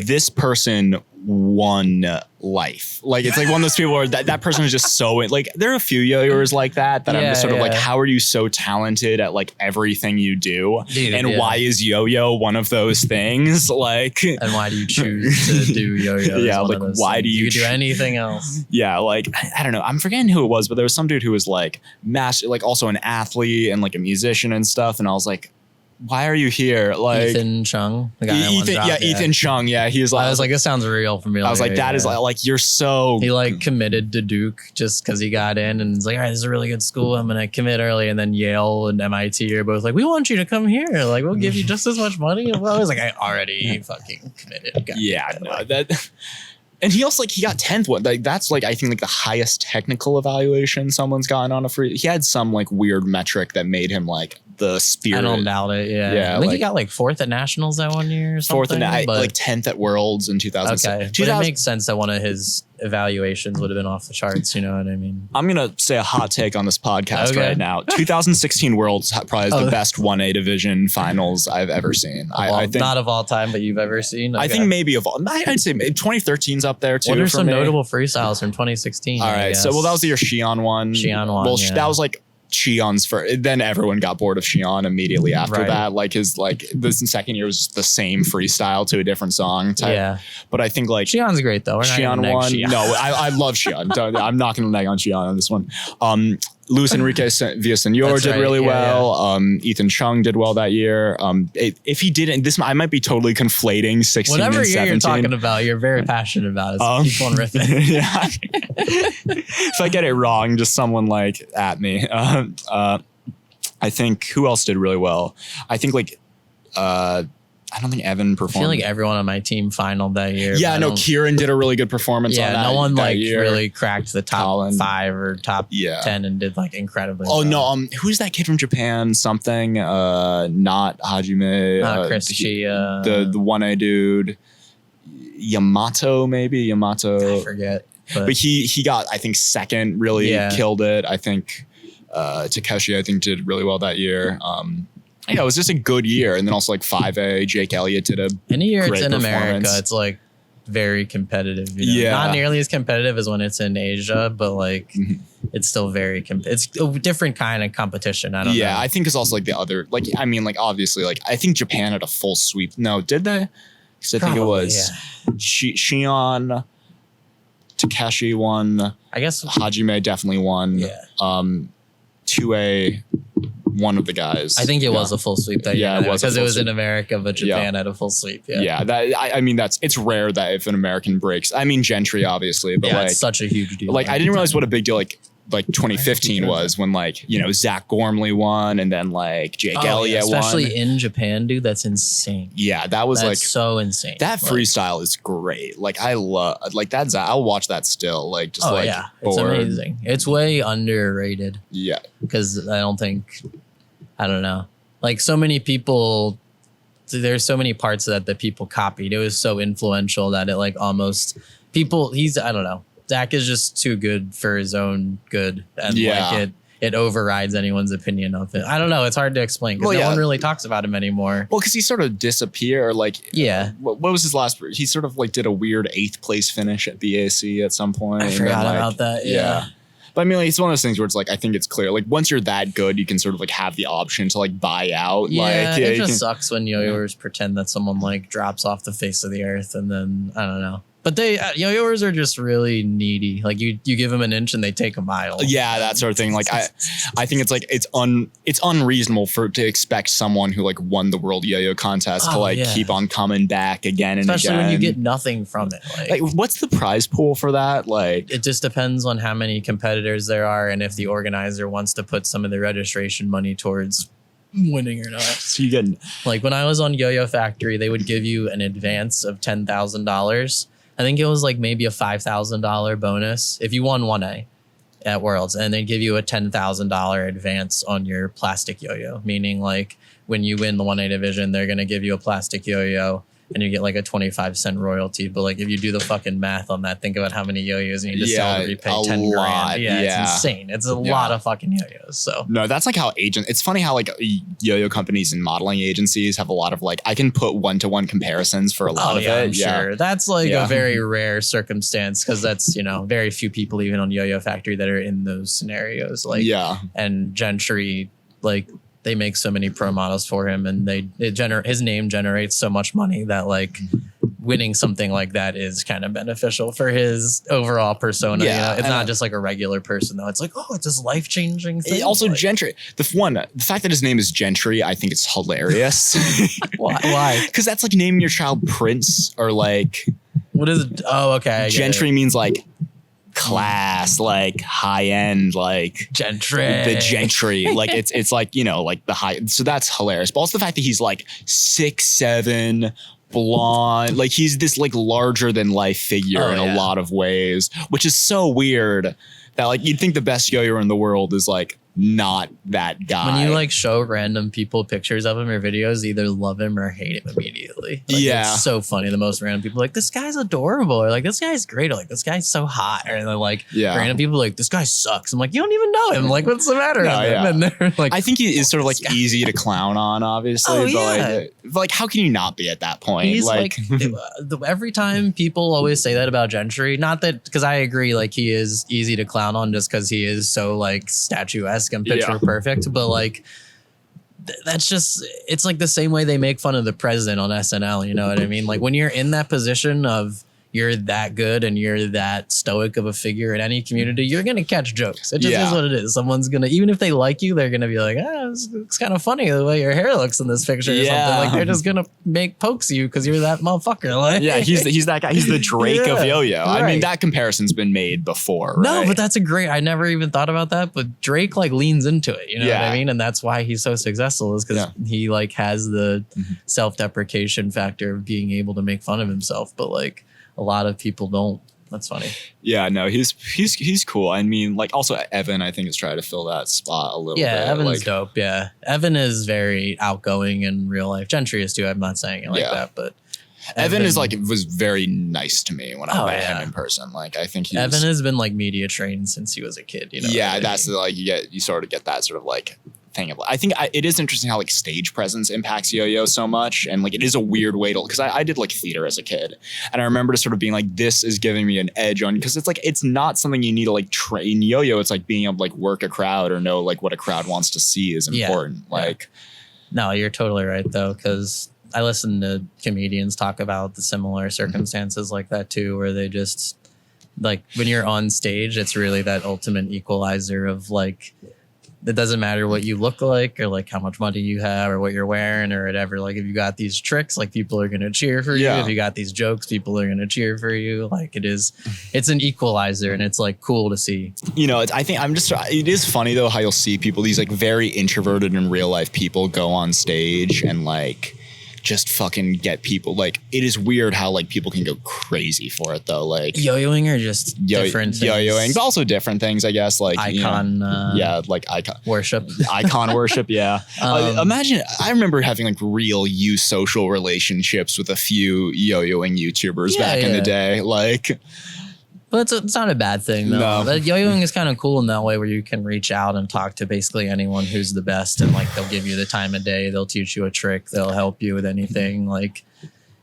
this person won life. Like, it's like one of those people where that person is just so like, there are a few yo-yoers like that I'm just sort of like, how are you so talented at like everything you do? Dude, and why is yo-yo one of those things? Like, and why do you choose to do yo-yo? Yeah, like, why do you do anything else? Yeah, like, I don't know. I'm forgetting who it was, but there was some dude who was like like also an athlete and like a musician and stuff. And I was like, why are you here? Like, Ethan Chung, the guy Ethan Chung. Yeah, he's like, I was like, this sounds real for me. I was like, that is like, you're so. He like committed to Duke just because he got in, and he's like, all right, this is a really good school. I'm gonna commit early, and then Yale and MIT are both like, we want you to come here. Like, we'll give you just as much money. Well, I was like, I already fucking committed. That. And he also he got 10th one. Like, that's like, I think like the highest technical evaluation someone's gotten on a free. He had some like weird metric that made him like the spirit. I don't doubt it. Yeah. I think he got like 4th at nationals that one year or something. 4th like 10th at Worlds in 2007. Okay. But it makes sense that one of his evaluations would have been off the charts. You know what I mean? I'm going to say a hot take on this podcast right now. 2016 Worlds probably is the best 1A division finals I've ever seen. I think, not of all time, but you've ever seen? Okay. I think maybe of all. I'd say 2013's up there too. What are some notable freestyles from 2016? All right. So, that was the year Shion won. Well, that was like Shion's first. Then everyone got bored of Shion immediately after that. Like, his the second year was just the same freestyle to a different song type. Yeah. But I think like Shion's great though. Shion won. Shion. No, I love Shion. I'm not going to nag on Shion on this one. Luis Enrique Villasenor did really well. Ethan Chung did well that year. If he didn't, I might be totally conflating 16 Whatever and 17. Year you're talking about, you're very passionate about it. So keep on riffing. Yeah. If I get it wrong, just someone like at me. I think who else did really well? I think like I don't think Evan performed. I feel like everyone on my team finaled that year. Yeah, no, Kieran did a really good performance on that. No one that year. really cracked the top 5 or top 10 and did like incredibly well. No, who's that kid from Japan? Something, not Hajime. Chris Chia. The 1A dude. Yamato, maybe? I forget. But he got, I think, second, really killed it. I think Takeshi, I think, did really well that year. Yeah, it was just a good year. And then also like 5A, Jake Elliott did a any year great it's in America, performance. it's like very competitive. You know? Yeah. Not nearly as competitive as when it's in Asia, but like it's still very it's a different kind of competition. I don't know. Yeah, I think it's also like the other, like, I mean, like, obviously, like, I think Japan had a full sweep. No, did they? Because I think it was Shion, Takeshi won. I guess Hajime definitely won. Yeah. 2A, one of the guys. I think it was a full sweep that year. Yeah, it was because a it full was in sweep. America, but Japan had a full sweep. Yeah, that I mean, it's rare that if an American breaks. I mean, Gentry, obviously, but like, it's such a huge deal. like, I didn't realize what a big deal like 2015 was when, like, you know, Zach Gormley won and then like Jake Elliott especially won. in Japan, dude. That's insane. Yeah, that was That's like so insane. that freestyle is great. Like, I love like that. I'll watch that still. Like, just like it's bored. amazing. It's way underrated Yeah, because I don't know. Like so many people, there's so many parts of that people copied. It was so influential that it like almost I don't know. Zach is just too good for his own good, and like it overrides anyone's opinion of it. I don't know. It's hard to explain because no one really talks about him anymore. well, because he sort of disappeared. Like, what was his last? He sort of like did a weird 8th place finish at BAC at some point. I forgot about that. Yeah. But I mean, like, it's one of those things where it's like, I think it's clear. Like, once you're that good, you can sort of like have the option to like buy out. Yeah, like, it just sucks when yo-yoers pretend that someone like drops off the face of the earth and then I don't know. But they yo-yoers are just really needy. Like you give them an inch and they take a mile. Yeah, that sort of thing. Like I think it's like it's unreasonable to expect someone who like won the world yo-yo contest to like keep on coming back again and especially again. when you get nothing from it. Like, what's the prize pool for that? Like, it just depends on how many competitors there are and if the organizer wants to put some of the registration money towards winning or not. So you get like when I was on Yo-Yo Factory, they would give you an advance of $10,000. I think it was like maybe a $5,000 bonus if you won 1A at Worlds, and they'd give you a $10,000 advance on your plastic yo-yo, meaning like when you win the 1A division, they're going to give you a plastic yo-yo and you get like a 25-cent royalty. But like if you do the fucking math on that, think about how many yo-yos you need to sell to repay 10 grand. Yeah, it's insane. It's a lot of fucking yo-yos. So no, that's like how it's funny how like yo-yo companies and modeling agencies have a lot of like, I can put 1-to-1 comparisons for a lot of it. I'm sure. That's like a very rare circumstance because that's, you know, very few people even on Yo-Yo Factory that are in those scenarios. Like, and Gentry, like, they make so many pro models for him and his name generates so much money that like winning something like that is kind of beneficial for his overall persona. You know? It's not just like a regular person though. It's like, oh, it's this life-changing thing. Also like, Gentry, the fact that his name is Gentry, I think it's hilarious. Why? Because that's like naming your child Prince or like, what is it? Oh, okay. Gentry means like class, like high end, like gentry, the gentry. Like it's like, you know, like the high. So that's hilarious. But also the fact that he's like 6'7", blonde, like he's this like larger than life figure in a lot of ways, which is so weird that like you'd think the best yo-yo in the world is like not that guy. When you like show random people pictures of him or videos, they either love him or hate him immediately. Like, it's so funny. The most random people are like, this guy's adorable, or like, this guy's great, or like, this guy's so hot, or they're like, random people are like, this guy sucks. I'm like, you don't even know him. Like, what's the matter with him? And they're like, I think he is sort of like easy to clown on, obviously. But like, how can you not be at that point? He's like every time people always say that about Gentry, not that because I agree, like he is easy to clown on just because he is so like statuesque and picture perfect, but like that's just, it's like the same way they make fun of the president on SNL, you know what I mean? Like when you're in that position of you're that good and you're that stoic of a figure in any community, you're gonna catch jokes. It just is what it is. Someone's gonna, even if they like you, they're gonna be like, it's kind of funny the way your hair looks in this picture or something. Like they're just gonna make pokes you because you're that motherfucker. Like, he's that guy. He's the Drake of yo-yo. Right. I mean, that comparison's been made before. Right? No, but that's a great. I never even thought about that. But Drake like leans into it. You know what I mean? And that's why he's so successful is because he like has the self-deprecation factor of being able to make fun of himself. But like, a lot of people don't. That's funny. Yeah, no, he's cool. I mean, like also Evan, I think is trying to fill that spot a little bit. Yeah, Evan's like, dope. Yeah, Evan is very outgoing in real life. Gentry is too. I'm not saying it like that, but Evan is like was very nice to me when I met him in person. Like I think Evan has been like media trained since he was a kid. You know. Yeah, that's like you sort of get that sort of like thing of. I think it is interesting how like stage presence impacts yo-yo so much, and like it is a weird way to because I did like theater as a kid, and I remember just sort of being like this is giving me an edge on because it's like it's not something you need to like train yo-yo. It's like being able to like work a crowd or know like what a crowd wants to see is important. Yeah. Like, no, you're totally right though because. I listen to comedians talk about the similar circumstances like that too, where they just like when you're on stage, it's really that ultimate equalizer of like, it doesn't matter what you look like or like how much money you have or what you're wearing or whatever. Like if you got these tricks, like people are going to cheer for you. If you got these jokes, people are going to cheer for you. Like it's an equalizer and it's like cool to see. You know, I think it is funny though, how you'll see people, these like very introverted in real life people go on stage and like, just fucking get people like it is weird how like people can go crazy for it though like yo-yoing or just different things. Yo-yoing but also different things I guess like icon like icon worship imagine I remember having like real social relationships with a few yo-yoing YouTubers back in the day like. But it's not a bad thing, though. No. But yo-yoing is kind of cool in that way where you can reach out and talk to basically anyone who's the best. And, like, they'll give you the time of day. They'll teach you a trick. They'll help you with anything. Like,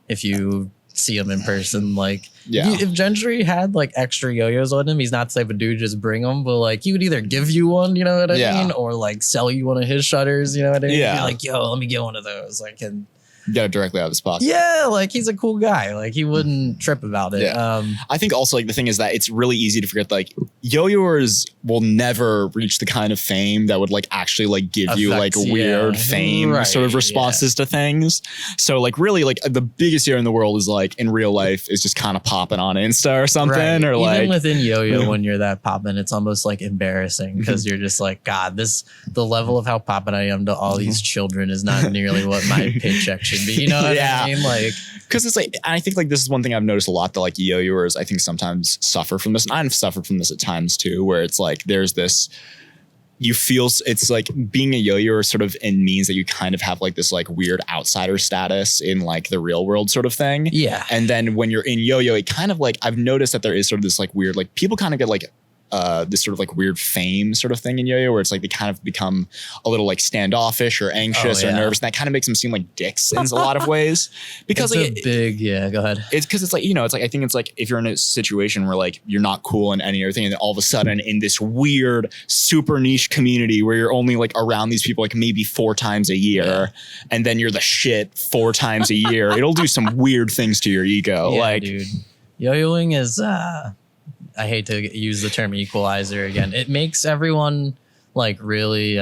if you see them in person, like... Yeah. If Gentry had, like, extra yo-yos on him, he's not the type of dude just bring them. But, like, he would either give you one, you know what I mean? Or, like, sell you one of his shutters, you know what I mean? Yeah. Be like, yo, let me get one of those. Like, and... Get it directly out of his pocket. Yeah, like he's a cool guy. Like he wouldn't trip about it. Yeah. I think also like the thing is that it's really easy to forget like yo-yoers will never reach the kind of fame that would like actually like give you like weird fame sort of responses to things. So like really like the biggest yo in the world is like in real life is just kind of popping on Insta or something or like even within yo-yo when you're that poppin', it's almost like embarrassing because you're just like God, the level of how poppin' I am to all these children is not nearly what my paycheck should be, you know what I mean? Like, because it's like, I think like this is one thing I've noticed a lot that like yo-yoers I think sometimes suffer from this, and I've suffered from this at times too, where it's like there's this, you feel it's like being a yo-yoer sort of means that you kind of have like this like weird outsider status in like the real world sort of thing. Yeah. And then when you're in yo-yo, it kind of like I've noticed that there is sort of this like weird like people kind of get like this sort of like weird fame sort of thing in yo-yo where it's like they kind of become a little like standoffish or anxious or nervous, and that kind of makes them seem like dicks in a lot of ways because it's like go ahead. It's because it's like, you know, it's like I think it's like if you're in a situation where like you're not cool in any other thing and then all of a sudden in this weird super niche community where you're only like around these people like maybe 4 times a year and then you're the shit 4 times a year, it'll do some weird things to your ego. Like dude, yo-yoing is I hate to use the term equalizer again. It makes everyone like really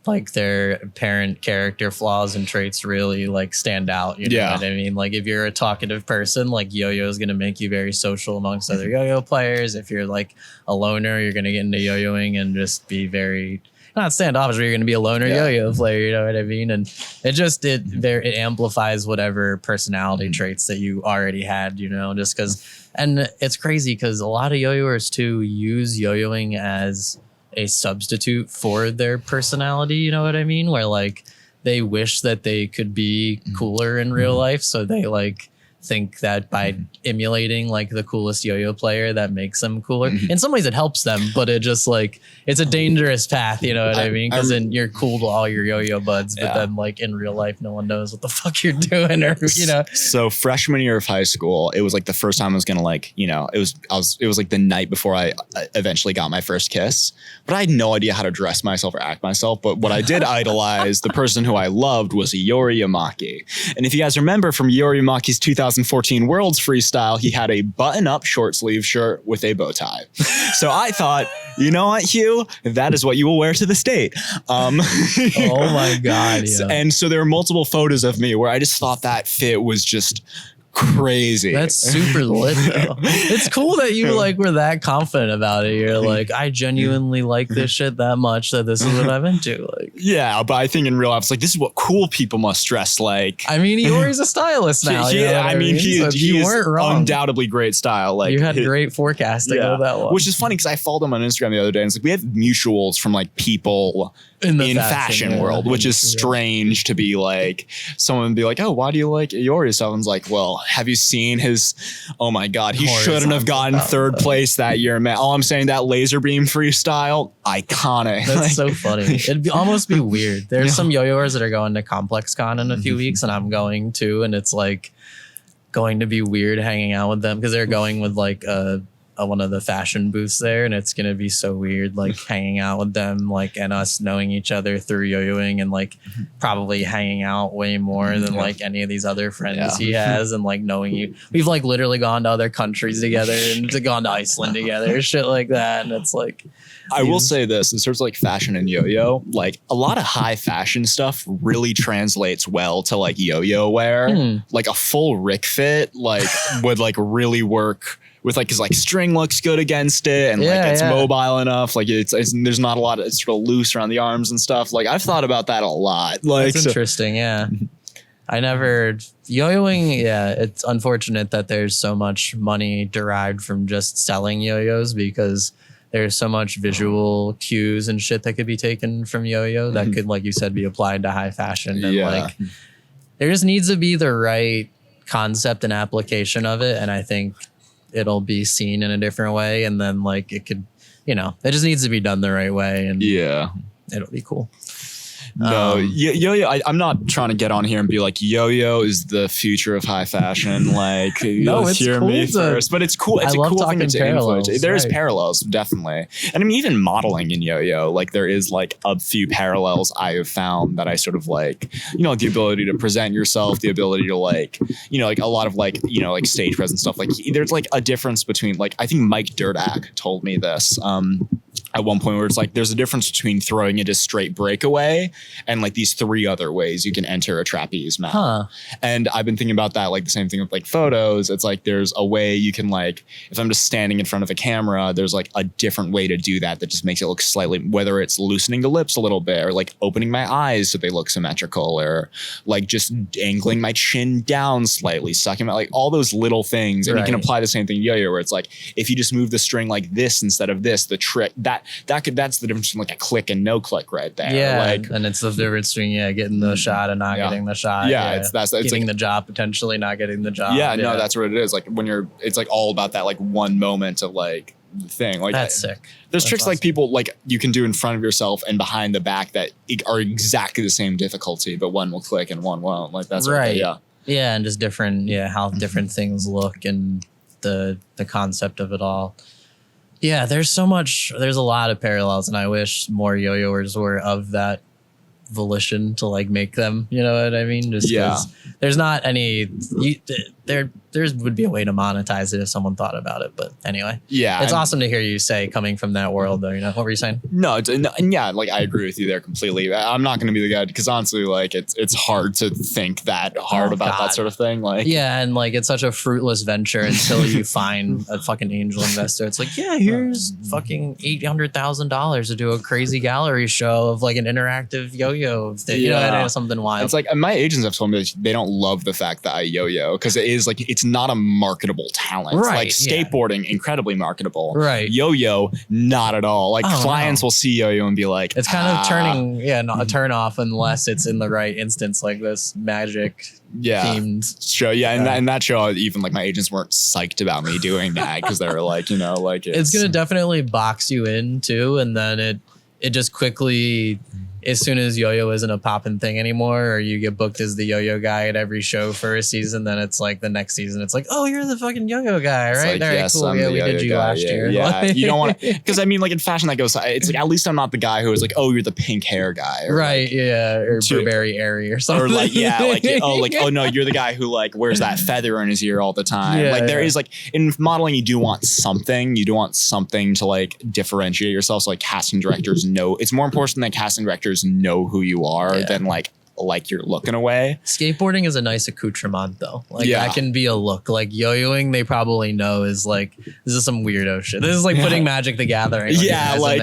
like their apparent character flaws and traits really like stand out. You know what I mean? Like if you're a talkative person, like yo-yo is going to make you very social amongst other yo-yo players. If you're like a loner, you're going to get into yo-yoing and just be very not standoffish, but you're going to be a loner yo-yo player. You know what I mean? And it amplifies whatever personality traits that you already had, you know, just because. And it's crazy because a lot of yo-yoers too use yo-yoing as a substitute for their personality. You know what I mean? Where like they wish that they could be cooler in real life. So they like think that by emulating like the coolest yo-yo player that makes them cooler. In some ways it helps them, but it just like it's a dangerous path, you know what I mean? Because then you're cool to all your yo-yo buds, but then like in real life no one knows what the fuck you're doing, or you know. So freshman year of high school, it was like the first time I was gonna like, you know, it was like the night before I eventually got my first kiss, but I had no idea how to dress myself or act myself. But what I did idolize, the person who I loved was Yori Yamaki. And if you guys remember from Yori Yamaki's 2014 Worlds freestyle, he had a button-up short sleeve shirt with a bow tie. So I thought, you know what, Hugh, that is what you will wear to the state. Oh my God. Yeah. And so there are multiple photos of me where I just thought that fit was just crazy. That's super lit though. It's cool that you like were that confident about it. You're like, I genuinely like this shit that much that this is what I'm into. Like, yeah, but I think in real life, it's like, this is what cool people must dress like. I mean, Eeyore's a stylist now. I mean, he is undoubtedly great style. Like, you had great forecasting of that one. Which is funny because I followed him on Instagram the other day, and it's like we have mutuals from like people in fashion world, which is strange to be like, someone be like, oh, why do you like Eeyore? Someone's like, well, have you seen his, oh my God, he shouldn't have gotten third place that year, man. All I'm saying, that laser beam freestyle, iconic. That's so funny. It'd almost be weird. There's some yo-yoers that are going to Complex Con in a few weeks, and I'm going too, and it's like going to be weird hanging out with them because they're going with like one of the fashion booths there, and it's gonna be so weird like hanging out with them, like, and us knowing each other through yo-yoing, and like probably hanging out way more than like any of these other friends he has, and like knowing you. We've like literally gone to other countries together and gone to Iceland together, shit like that, and it's like, I will say this in terms of like fashion and yo-yo, like a lot of high fashion stuff really translates well to like yo-yo wear. Like a full Rick fit like would like really work with like, cause like string looks good against it, and like it's mobile enough. Like it's there's not a lot of, it's sort of loose around the arms and stuff. Like I've thought about that a lot. Like, that's interesting. Yeah. I never yo-yoing. Yeah. It's unfortunate that there's so much money derived from just selling yo-yos, because there's so much visual cues and shit that could be taken from yo-yo that could, like you said, be applied to high fashion. And like, there just needs to be the right concept and application of it. And I think it'll be seen in a different way, and then like it could, it just needs to be done the right way, and it'll be cool. No, yo-yo. I'm not trying to get on here and be like yo-yo is the future of high fashion. Like, no, it's hear cool me first, but it's cool. It's a cool thing to influence. There's parallels, definitely, and I mean even modeling in yo-yo. Like there is like a few parallels I have found that I sort of like, like the ability to present yourself, the ability to like, like a lot of like, like stage presence stuff. Like there's like a difference between like, I think Mike Durdak told me this. At one point where it's like there's a difference between throwing it as straight breakaway and like these three other ways you can enter a trapeze mount. And I've been thinking about that, like the same thing with like photos. It's like there's a way you can like, if I'm just standing in front of a camera, there's like a different way to do that just makes it look slightly, whether it's loosening the lips a little bit or like opening my eyes so they look symmetrical, or like just angling my chin down slightly, sucking my, like all those little things. And you can apply the same thing to yo-yo, where it's like if you just move the string like this instead of this, the trick that's the difference between like a click and no click right there. Yeah, like, and it's the difference between getting the shot and not getting the shot. It's getting like, the job, potentially not getting the job. No, that's what it is. Like when it's like all about that like one moment of like the thing. Like that's sick. There's tricks awesome. Like people like you can do in front of yourself and behind the back that are exactly the same difficulty, but one will click and one won't. Like that's right. And just different. How different things look and the concept of it all. Yeah, there's a lot of parallels, and I wish more yo-yoers were of that volition to like make them, you know what I mean? Just because there's not any, there would be a way to monetize it if someone thought about it. But anyway, it's awesome to hear you say coming from that world though, what were you saying? No, like I agree with you there completely. I'm not going to be the guy because honestly, like it's hard to think that hard about that sort of thing. Like, and like it's such a fruitless venture until you find a fucking angel investor. It's like, here's fucking $800,000 to do a crazy gallery show of like an interactive yo-yo thing, something wild. It's like my agents have told me that they don't love the fact that I yo-yo because it is like it's not a marketable talent. Right, like skateboarding, incredibly marketable. Right. Yo-yo, not at all. Like clients will see yo-yo and be like, it's kind of turning, not a turn off unless it's in the right instance, like this magic themed show. And that show, even like my agents weren't psyched about me doing that because they were like, like it's gonna definitely box you in too, and then it just quickly. As soon as yo-yo isn't a poppin' thing anymore, or you get booked as the yo-yo guy at every show for a season, then it's like the next season, it's like, oh, you're the fucking yo-yo guy, right? Like, all right, cool. We did you last year. Yeah, you don't want to, because I mean, like in fashion, that goes. It's like at least I'm not the guy who is like, oh, you're the pink hair guy, or right? Like, or Burberry Airy or something, or like oh no, you're the guy who like wears that feather in his ear all the time. There is like in modeling, you do want something to like differentiate yourself. So like casting directors know it's more important that casting directors know who you are than like like you're looking away. Skateboarding is a nice accoutrement though. Like Yeah. that can be a look. Like yo-yoing, they probably know is like, this is some weirdo shit. This is like putting Magic the Gathering. Yeah, like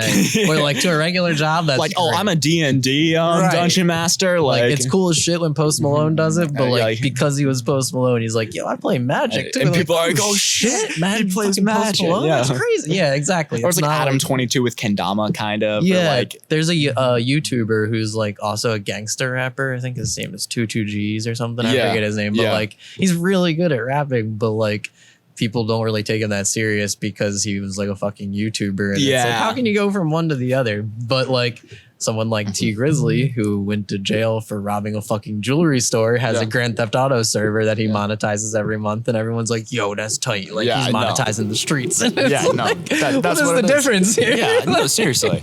or like to a regular job. That's like, great. I'm a D&D Right. dungeon master. Like it's cool as shit when Post Malone does it, but like like- because he was Post Malone, he's like, yo, I play Magic too. And Like, people are like, oh shit, man, he plays fucking Post Magic. Malone? Yeah. That's crazy. Yeah, exactly. Or it's like not Adam 22 with Kendama, kind of. Yeah, Or like, there's a YouTuber who's like also a gangster rapper. I think his name is 22Gs or something. I Yeah, forget his name, but yeah. like he's really good at rapping. But like people don't really take him that serious because he was like a fucking YouTuber. And it's like, Yeah. how can you go from one to the other? But like someone like T Grizzly, who went to jail for robbing a fucking jewelry store, has a Grand Theft Auto server that he monetizes every month, and everyone's like, "Yo, that's tight!" Like Yeah, he's I know. monetizing the streets. yeah, no, that's what is the difference here? Yeah, no, seriously.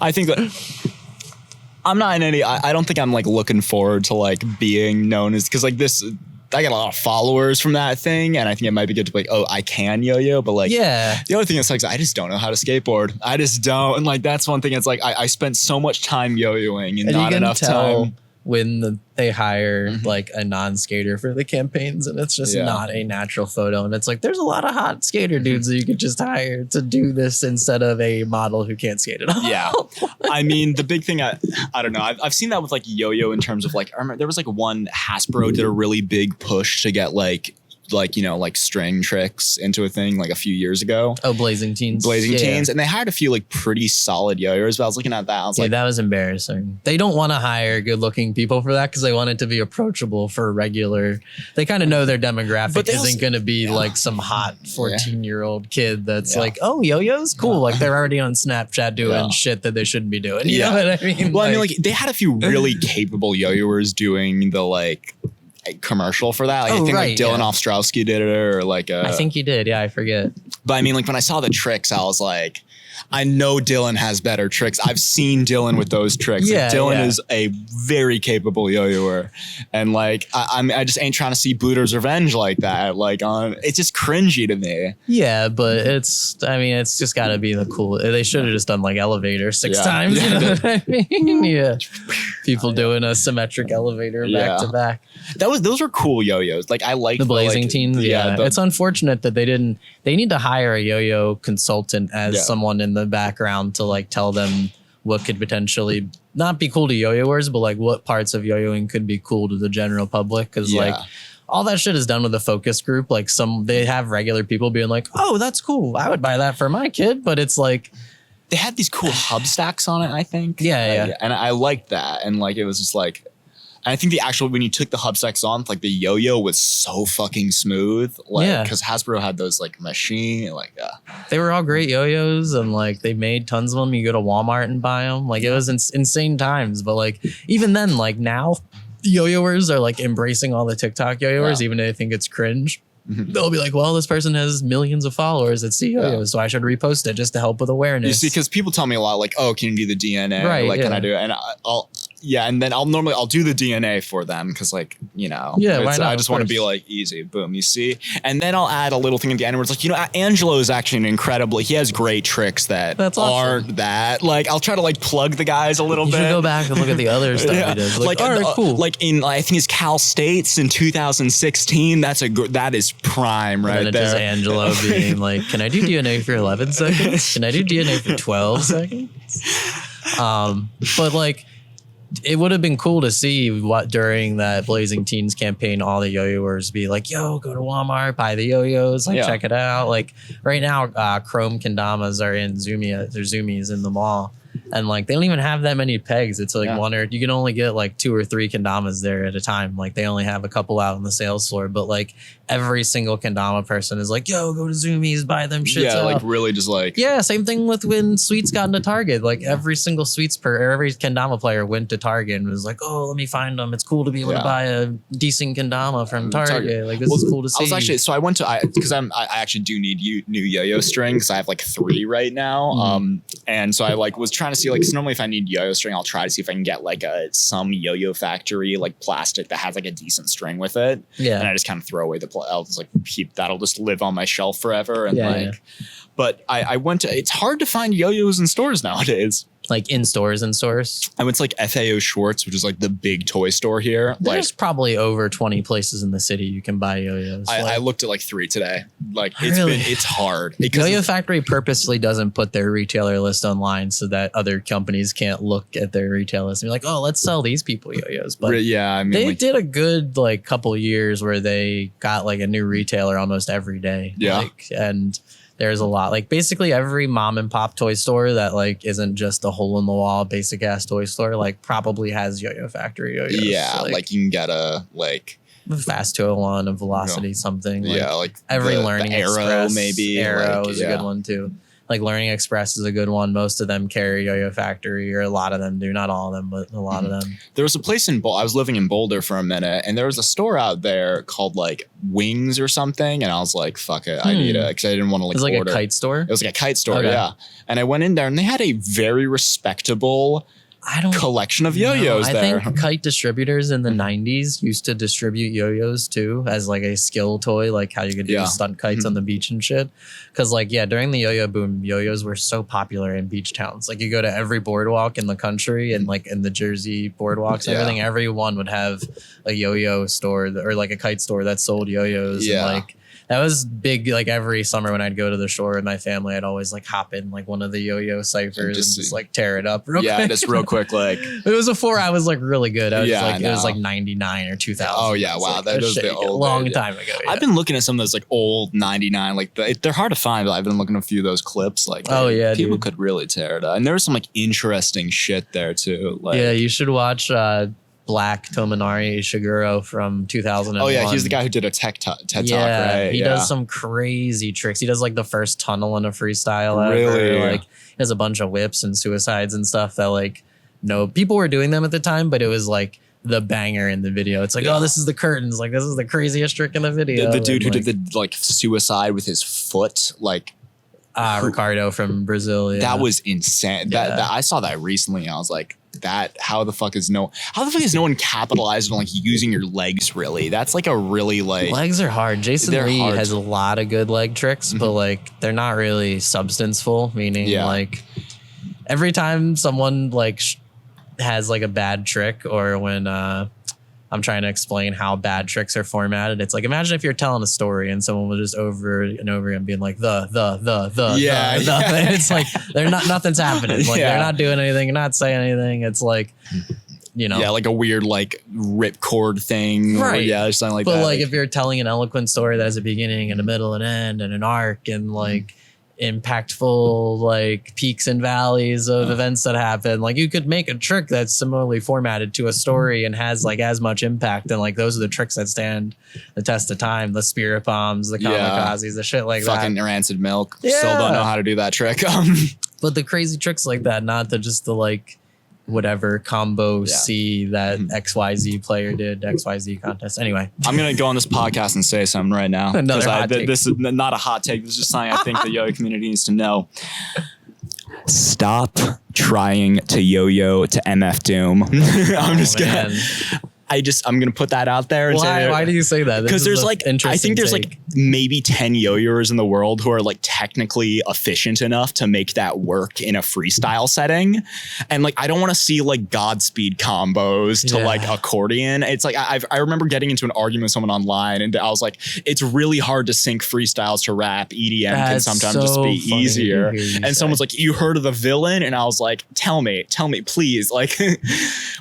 I think that I'm not in any. I don't think I'm like looking forward to like being known as, because like this. I got a lot of followers from that thing, and I think it might be good to be like, oh, I can yo-yo, but like, Yeah. the other thing that's like, I just don't know how to skateboard. I just don't, and like that's one thing. It's like I spent so much time yo-yoing and And not you can enough tell time. when they hire like a non-skater for the campaigns, and it's just Yeah. not a natural photo. And it's like, there's a lot of hot skater dudes that you could just hire to do this instead of a model who can't skate at all. Yeah. I mean, the big thing, I don't know. I've seen that with like yo-yo in terms of like, I remember there was like one Hasbro did a really big push to get like, you know, like string tricks into a thing like a few years ago. Oh, Blazing Teens. Blazing Yeah. Teens. And they hired a few like pretty solid yo-yoers, but I was looking at that. I was Yeah, like, that was embarrassing. They don't want to hire good-looking people for that because they want it to be approachable for regular. They kind of know their demographic But they isn't also- going to be like some hot 14-year-old kid that's Yeah. like, oh, yo-yos? Cool. Like they're already on Snapchat doing Yeah. shit that they shouldn't be doing. You Yeah. know what I mean? well, I mean, like they had a few really capable yo-yoers doing the like commercial for that. Like, I think right, like Dylan yeah. Ostrowski did it, or like I think he did. Yeah, I forget. But I mean, like when I saw the tricks, I was like, I know Dylan has better tricks. I've seen Dylan with those tricks. Like, Yeah, Dylan yeah. is a very capable yo-yoer, and like I just ain't trying to see Booter's Revenge like that. Like it's just cringy to me. Yeah, but it's just got to be the cool. They should have just done like elevator six Yeah. times. Yeah. You know what I mean? Yeah. People doing a symmetric elevator Yeah. back to back. Those were cool yo-yos. Like I like The Blazing like, Teens. Yeah. the- It's unfortunate that they need to hire a yo-yo consultant as Yeah. someone in the background to like tell them what could potentially not be cool to yo-yoers, but like what parts of yo-yoing could be cool to the general public. Cause Yeah. like all that shit is done with a focus group. Like they have regular people being like, oh, that's cool. I would buy that for my kid. But it's like, they had these cool hub stacks on it, I think. Yeah. And I liked that. And like it was just like, and I think the actual, when you took the hub stacks on, like the yo-yo was so fucking smooth. Like, Yeah. because Hasbro had those like machine, like, they were all great yo-yos and like they made tons of them. You go to Walmart and buy them. Like it was insane times. But like even then, like now yo-yoers are like embracing all the TikTok yo-yoers, Yeah. even if they think it's cringe. Mhm. They'll be like, well, this person has millions of followers that see yo-yos, Yeah. so I should repost it just to help with awareness. you see, because people tell me a lot, like, oh, can you do the DNA? Right, Like, can yeah. I do it? And and then I'll do the DNA for them because, like, you know, Yeah, why it's- not? I Of just want to course. be like easy, boom, you see, and then I'll add a little thing at the end where it's like, you know, Angelo is actually he has great tricks that That's awesome. aren't that. Like, I'll try to like plug the guys a little You bit. should go back and look at the other stuff he does. Like, all right, cool. Like I think it's Cal States in 2016. That is prime right and then there. it's just Angelo being like, can I do DNA for 11 seconds? Can I do DNA for 12 seconds? But like, it would have been cool to see what during that Blazing Teens campaign, all the yo-yoers be like, yo, go to Walmart, buy the yo-yos, like Yeah. check it out. Like right now, Chrome kendamas are in Zoomies in the mall. And like they don't even have that many pegs. It's like Yeah. one, or you can only get like 2 or 3 kendamas there at a time. Like they only have a couple out on the sales floor, but like every single kendama person is like, yo, go to Zoomies, buy them shit. Yeah, like really just like Yeah, same thing with when Sweets got into Target. Like every single every kendama player went to Target and was like, "Oh, let me find them. It's cool to be able to Yeah. buy a decent kendama from Target. Target. Like this is cool to see." I was actually I went to because I actually do need new yo-yo strings. I have like 3 right now. And so I like was trying to see like, so normally if I need yo-yo string, I'll try to see if I can get like some yo-yo factory like plastic that has like a decent string with it. Yeah. And I just kind of throw away I'll just like that'll just live on my shelf forever. And Yeah, but I went to, it's hard to find yo-yos in stores nowadays. Like in stores and stores? I went to like FAO Schwartz, which is like the big toy store here. There's probably over 20 places in the city you can buy yo-yos. I looked at like 3 today. Like it's hard. Yo-Yo Factory purposely doesn't put their retailer list online so that other companies can't look at their retail list and be like, oh, let's sell these people yo-yos. But yeah, I mean, they did a good like couple years where they got like a new retailer almost every day. Yeah. And there's a lot, like basically every mom and pop toy store that like isn't just a hole in the wall basic ass toy store, like probably has Yo-Yo Factory yo-yos. Yeah, like you can get a like Fast 201, a Velocity, something. Like yeah, like every Learning the Arrow Express, maybe. Arrow like, is a good one too. Like Learning Express is a good one. Most of them carry Yo-Yo Factory, or a lot of them do. Not all of them, but a lot of them. There was a place in I was living in Boulder for a minute, and there was a store out there called like Wings or something, and I was like, "Fuck it, I need it," because I didn't want to like. It was like order. A kite store. It was like a kite store, Okay. yeah. And I went in there, and they had a very respectable collection of yo-yos there. I think kite distributors in the 90s used to distribute yo-yos too as like a skill toy, like how you could do stunt kites on the beach and shit. Because like, during the yo-yo boom, yo-yos were so popular in beach towns. Like you go to every boardwalk in the country and like in the Jersey boardwalks and everything, everyone would have a yo-yo store or like a kite store that sold yo-yos. Yeah. And like that was big. Like every summer when I'd go to the shore with my family, I'd always like hop in like one of the yo-yo ciphers and just like tear it up real quick. Just real quick. Like it was before I was like really good. I was like, it was like 99 or 2000. Oh yeah, wow, like, that was the old long days, time ago. Yeah. I've been looking at some of those like old 99, like they're hard to find, but I've been looking at a few of those clips. Like, people could really tear it up, and there was some like interesting shit there too. Like, yeah, you should watch Black Tominari Shiguro from 2001. Oh yeah, he's the guy who did a TED Talk, right? He does some crazy tricks. He does like the first tunnel in a freestyle really ever. Like he has a bunch of whips and suicides and stuff that like people were doing them at the time, but it was like the banger in the video. It's like, oh, this is the curtains. Like this is the craziest trick in the video. The dude who did the like suicide with his foot, like Ricardo from Brazil. Yeah. That was insane. That I saw that recently, and I was like, how the fuck is no one capitalized on like using your legs? Really, that's like a really like legs are hard. Jason Lee has a lot of good leg tricks, but like they're not really substanceful. Meaning like every time someone like has like a bad trick, or when I'm trying to explain how bad tricks are formatted. It's like, imagine if you're telling a story and someone was just over and over again being like the. It's like nothing's happening. Like they're not doing anything, you're not saying anything. It's like, like a weird like rip chord thing, right? Or something like that. But like if you're telling an eloquent story that has a beginning and a middle and end and an arc and like impactful like peaks and valleys of events that happen, like you could make a trick that's similarly formatted to a story and has like as much impact, and like those are the tricks that stand the test of time. The spirit bombs, the kamikazes, the shit like fucking that. Rancid Milk. Still don't know how to do that trick. But the crazy tricks like that, not just the like whatever combo C that XYZ player did, XYZ contest. Anyway, I'm going to go on this podcast and say something right now. This is not a hot take. This is just something I think the yo-yo community needs to know. Stop trying to yo-yo to MF Doom. I'm just kidding. I'm going to put that out there. Why do you say that? Because there's like, I think there's like maybe 10 yo-yoers in the world who are like technically efficient enough to make that work in a freestyle setting. And like, I don't want to see like Godspeed combos to like accordion. It's like, I remember getting into an argument with someone online, and I was like, it's really hard to sync freestyles to rap. EDM can sometimes just be easier. And someone's like, you heard of the villain? And I was like, tell me, please. Like,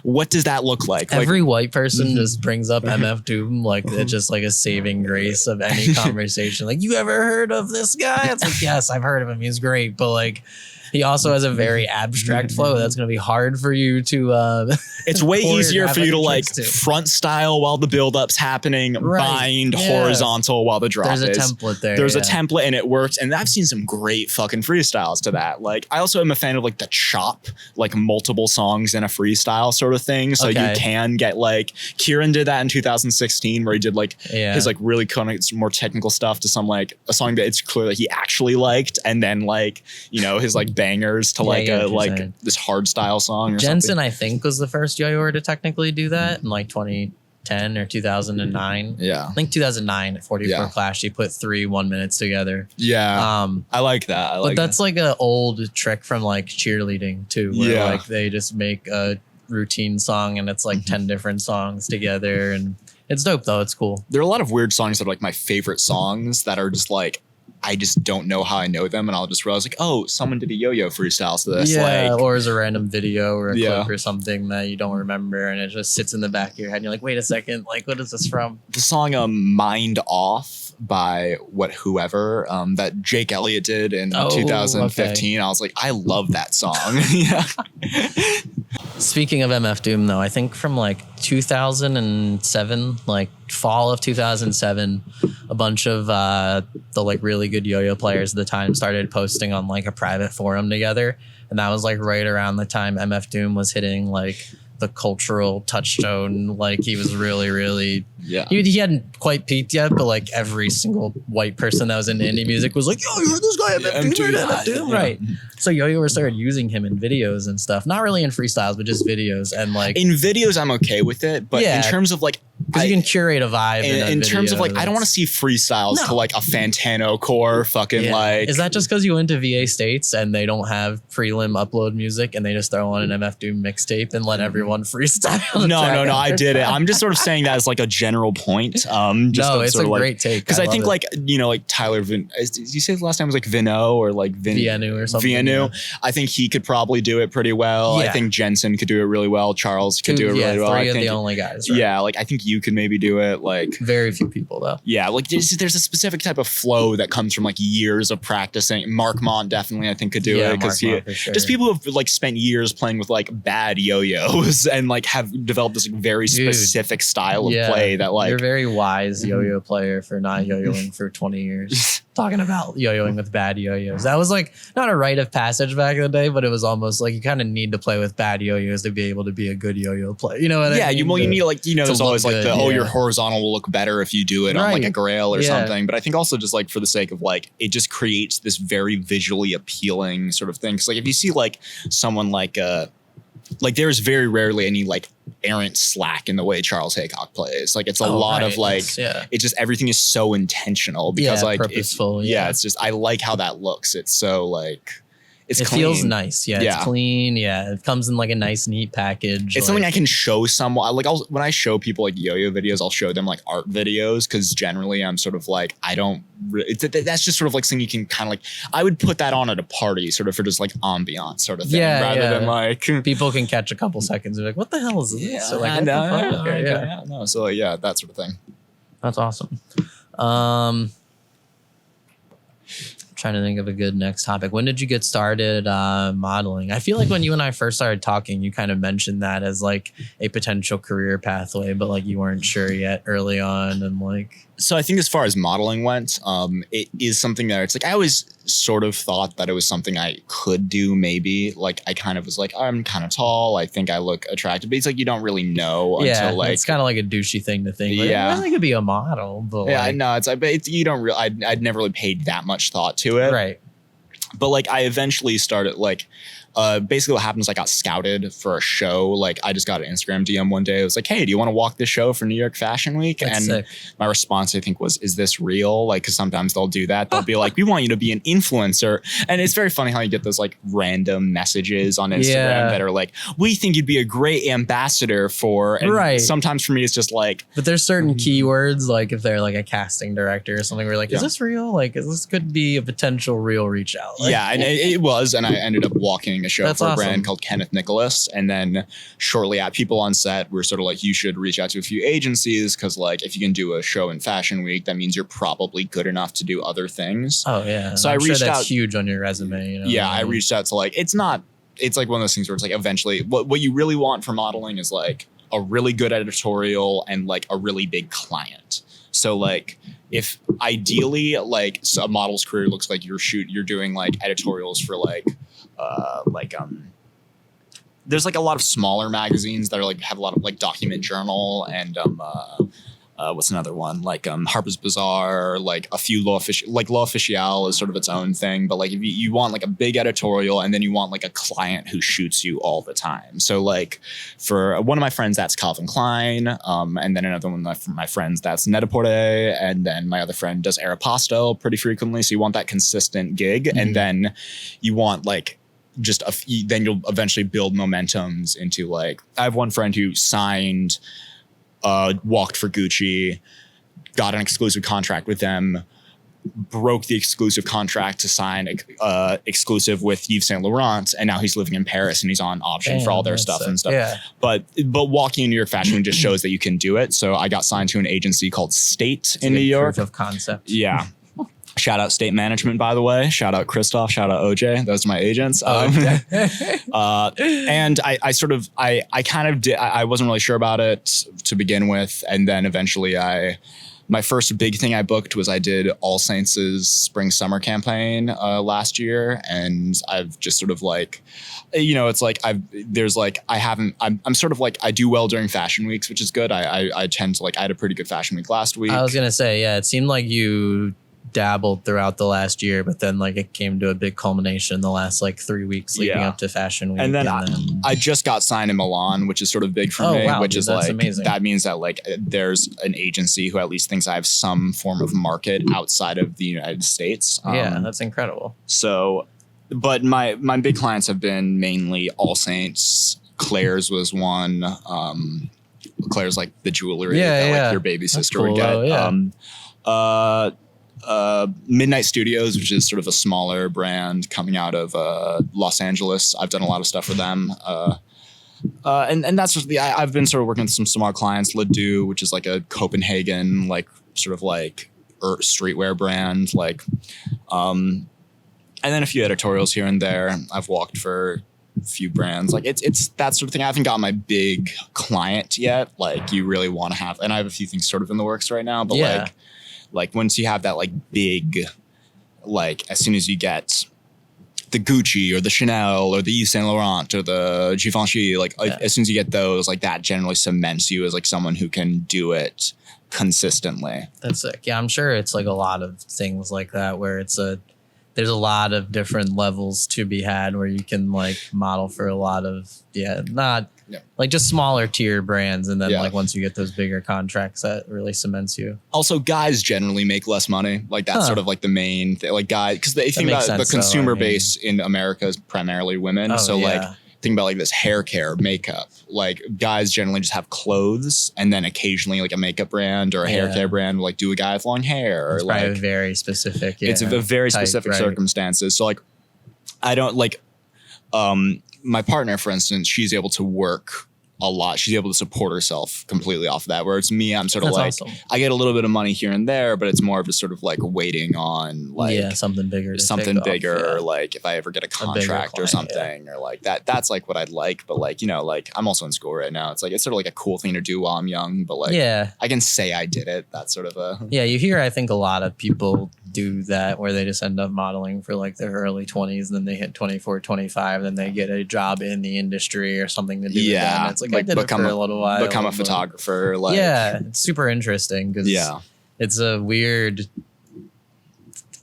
what does that look like? Every white person just brings up MF Doom like it's just like a saving grace of any conversation. Like, you ever heard of this guy? It's like, yes, I've heard of him. He's great, but like he also has a very abstract flow that's going to be hard for you to it's way easier for you to like front style while the build-up's happening, bind horizontal while the drop is. There's a template there. There's a template and it works, and I've seen some great fucking freestyles to that. Like, I also am a fan of like the chop, like multiple songs in a freestyle sort of thing, so you can get like Kieran did that in 2016 where he did like his like really kind of more technical stuff to some like a song that it's clear that he actually liked, and then like his like bangers to this hard style song or Jensen, something. I think, was the first yo-yoer to technically do that in like 2010 2010 or 2009. Yeah. I think 2009 at 44 Yeah. Clash, he put 3 1 minutes together. Yeah. I like that. But that's like an old trick from like cheerleading too, where like they just make a routine song and it's like 10 different songs together, and it's dope though. It's cool. There are a lot of weird songs that are like my favorite songs that are just like, I just don't know how I know them, and I'll just realize like, oh, someone did a yo-yo freestyle to this. Yeah, like, or as a random video or a clip or something that you don't remember, and it just sits in the back of your head. And you're like, wait a second, like, what is this from? the song "Mind Off" by whoever that Jake Elliott did in 2015. I was like, I love that song. Yeah. Speaking of MF Doom, though, I think from like 2007, like fall of 2007, a bunch of the like really good yo-yo players at the time started posting on like a private forum together. And that was like right around the time MF Doom was hitting like the cultural touchstone. Like he was really, really, he hadn't quite peaked yet, but like every single white person that was into indie music was like, yo, you heard this guy MF Doom, right? So yo-yo started using him in videos and stuff. Not really in freestyles, but just videos. And like in videos, I'm okay with it, but in terms of like, because you can curate a vibe. In terms of like, I don't want to see freestyles to like a Fantano core fucking like. Is that just because you went to VA States and they don't have prelim upload music and they just throw on an MF Doom mixtape and let everyone freestyle? No, I did it. I'm just sort of saying that as like a general point. Just it's a great take. Because I think like, you know, like Tyler, did you say the last name was like Vino or like Vienu or something? Vienu. Yeah. I think he could probably do it pretty well. Yeah. I think Jensen could do it really well. Charles could do it really well. Three of the only guys. Right? Yeah, like I think you could maybe do it. Like very few people though. Yeah, like there's a specific type of flow that comes from like years of practicing. Mark Mont definitely I think could do it because just people who have like spent years playing with like bad yo-yos and like have developed this like, very specific style of play that like you're a very wise yo-yo player for not yo-yoing for 20 years. Talking about yo-yoing with bad yo-yos. That was like not a rite of passage back in the day, but it was almost like you kind of need to play with bad yo-yos to be able to be a good yo-yo player. You know what I mean? You need like, you know, there's always like your horizontal will look better if you do it on like a grail or something. But I think also just like for the sake of like, it just creates this very visually appealing sort of thing. Cause like if you see like someone like there's very rarely any like errant slack in the way Charles Haycock plays. Like it's a lot of like, it's just everything is so intentional because like purposeful. It's just, I like how that looks. It's so like, it feels nice. Yeah, it's clean. Yeah, it comes in like a nice, neat package. It's something I can show someone. Like when I show people like yo-yo videos, I'll show them like art videos because generally I'm sort of like that's just sort of like something you can kind of like. I would put that on at a party, sort of for just like ambiance sort of thing, rather than like people can catch a couple seconds and be like, "What the hell is this?" Yeah, so like, no, so yeah, that sort of thing. That's awesome. Trying to think of a good next topic. When did you get started modeling? I feel like when you and I first started talking, you kind of mentioned that as like a potential career pathway, but like you weren't sure yet early on. And like, so I think as far as modeling went, it is something that it's like I always sort of thought that it was something I could do. Maybe like I kind of was like, I'm kind of tall. I think I look attractive, but it's like you don't really know until like it's kind of like a douchey thing to think. Like, I could be a model, but I know it's like you don't really. I'd never really paid that much thought to it, right? But like I eventually started like. Basically what happened is I got scouted for a show. Like I just got an Instagram DM one day. It was like, hey, do you want to walk this show for New York Fashion Week? That's and sick. My response, I think, was, is this real? Like, cause sometimes they'll do that. They'll be like, we want you to be an influencer. And it's very funny how you get those like random messages on Instagram that are like, we think you'd be a great ambassador for. And sometimes for me, it's just like. But there's certain keywords, like if they're like a casting director or something, we're like, is this real? Like, this could be a potential real reach out. Like, and it was. And I ended up walking a show for a brand called Kenneth Nicholas. And then shortly at people on set were sort of like, you should reach out to a few agencies because like if you can do a show in Fashion Week, that means you're probably good enough to do other things. Oh yeah. So I'm reached that's out. Huge on your resume. You know? Yeah, I reached out to like, it's like one of those things where it's like eventually what you really want for modeling is like a really good editorial and like a really big client. So like if ideally like so a model's career looks like you're doing like editorials for there's like a lot of smaller magazines that are like have a lot of like Document Journal and what's another one? Like Harper's Bazaar, like a few like L'Officiel is sort of its own thing. But like if you want like a big editorial, and then you want like a client who shoots you all the time. So like for one of my friends, that's Calvin Klein. And then another one of my friends, that's Net-a-Porter. And then my other friend does Aeropostale pretty frequently. So you want that consistent gig. Mm-hmm. And then you want like just then you'll eventually build momentums into like, I have one friend who signed, walked for Gucci, got an exclusive contract with them, broke the exclusive contract to sign exclusive with Yves Saint Laurent, and now he's living in Paris and he's on option for all their stuff and stuff. Yeah. But walking in New York Fashion Week just shows that you can do it. So I got signed to an agency called State in New York. Proof of concept. Yeah. Shout out State Mgmt, by the way. Shout out Christoph. Shout out OJ. Those are my agents. And I kind of did. I wasn't really sure about it to begin with, and then eventually my first big thing I booked was I did All Saints' spring summer campaign last year, and I've just sort of like, it's like I'm sort of like I do well during fashion weeks, which is good. I tend to like I had a pretty good fashion week last week. I was gonna say, yeah, it seemed like you dabbled throughout the last year, but then like it came to a big culmination the last like 3 weeks leading up to fashion week. And then I just got signed in Milan, which is sort of big for me, which is like amazing. That means that like there's an agency who at least thinks I have some form of market outside of the United States. Yeah, that's incredible. So, but my big clients have been mainly All Saints. Claire's was one. Claire's like the jewelry that like your baby sister would get. Midnight Studios, which is sort of a smaller brand coming out of Los Angeles. I've done a lot of stuff for them. And that's just I've been sort of working with some small clients. Ledoux, which is like a Copenhagen, like sort of like streetwear brand, like, and then a few editorials here and there. I've walked for a few brands. Like it's that sort of thing. I haven't got my big client yet. Like you really want to have, and I have a few things sort of in the works right now, but like once you have that like big, like as soon as you get the Gucci or the Chanel or the Yves Saint Laurent or the Givenchy, like as soon as you get those, like that generally cements you as like someone who can do it consistently. That's sick. Yeah, I'm sure it's like a lot of things like that where there's a lot of different levels to be had where you can like model for a lot of like just smaller tier brands, and then like once you get those bigger contracts, that really cements you. Also, guys generally make less money. Like that's sort of like the main thing. Like guys, because the thing about the consumer base in America is primarily women. Like think about like this hair care, makeup. Like guys generally just have clothes, and then occasionally like a makeup brand or a hair care brand will like do a guy with long hair. It's or like very specific. It's a very specific circumstances. So like I don't like my partner, for instance, she's able to work a lot. She's able to support herself completely off of that. Where it's me, I'm sort of like, awesome. I get a little bit of money here and there, but it's more of just sort of like waiting on like something bigger, or like if I ever get a contract or something or like that. That's like what I'd like. But like, like I'm also in school right now. It's like, it's sort of like a cool thing to do while I'm young, but like, I can say I did it. That's sort of you hear, I think a lot of people do that where they just end up modeling for like their early 20s, and then they hit 24, 25, then they get a job in the industry or something to do with that. It's like I did it for a little while. Become a photographer. Like it's super interesting because it's a weird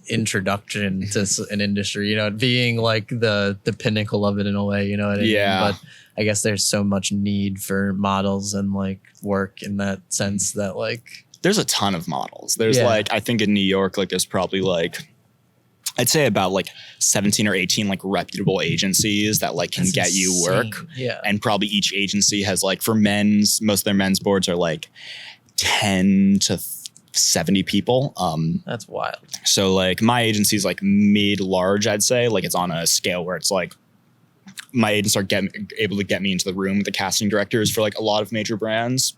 introduction to an industry, being like the pinnacle of it in a way, you know what I mean? But I guess there's so much need for models and like work in that sense that like there's a ton of models. There's like, I think in New York, like there's probably like, I'd say about like 17 or 18 like reputable agencies that like can get you work. Yeah. And probably each agency has like for men's, most of their men's boards are like 10 to 70 people. That's wild. So like my agency is like mid-large, I'd say. Like it's on a scale where it's like my agents are able to get me into the room with the casting directors for like a lot of major brands.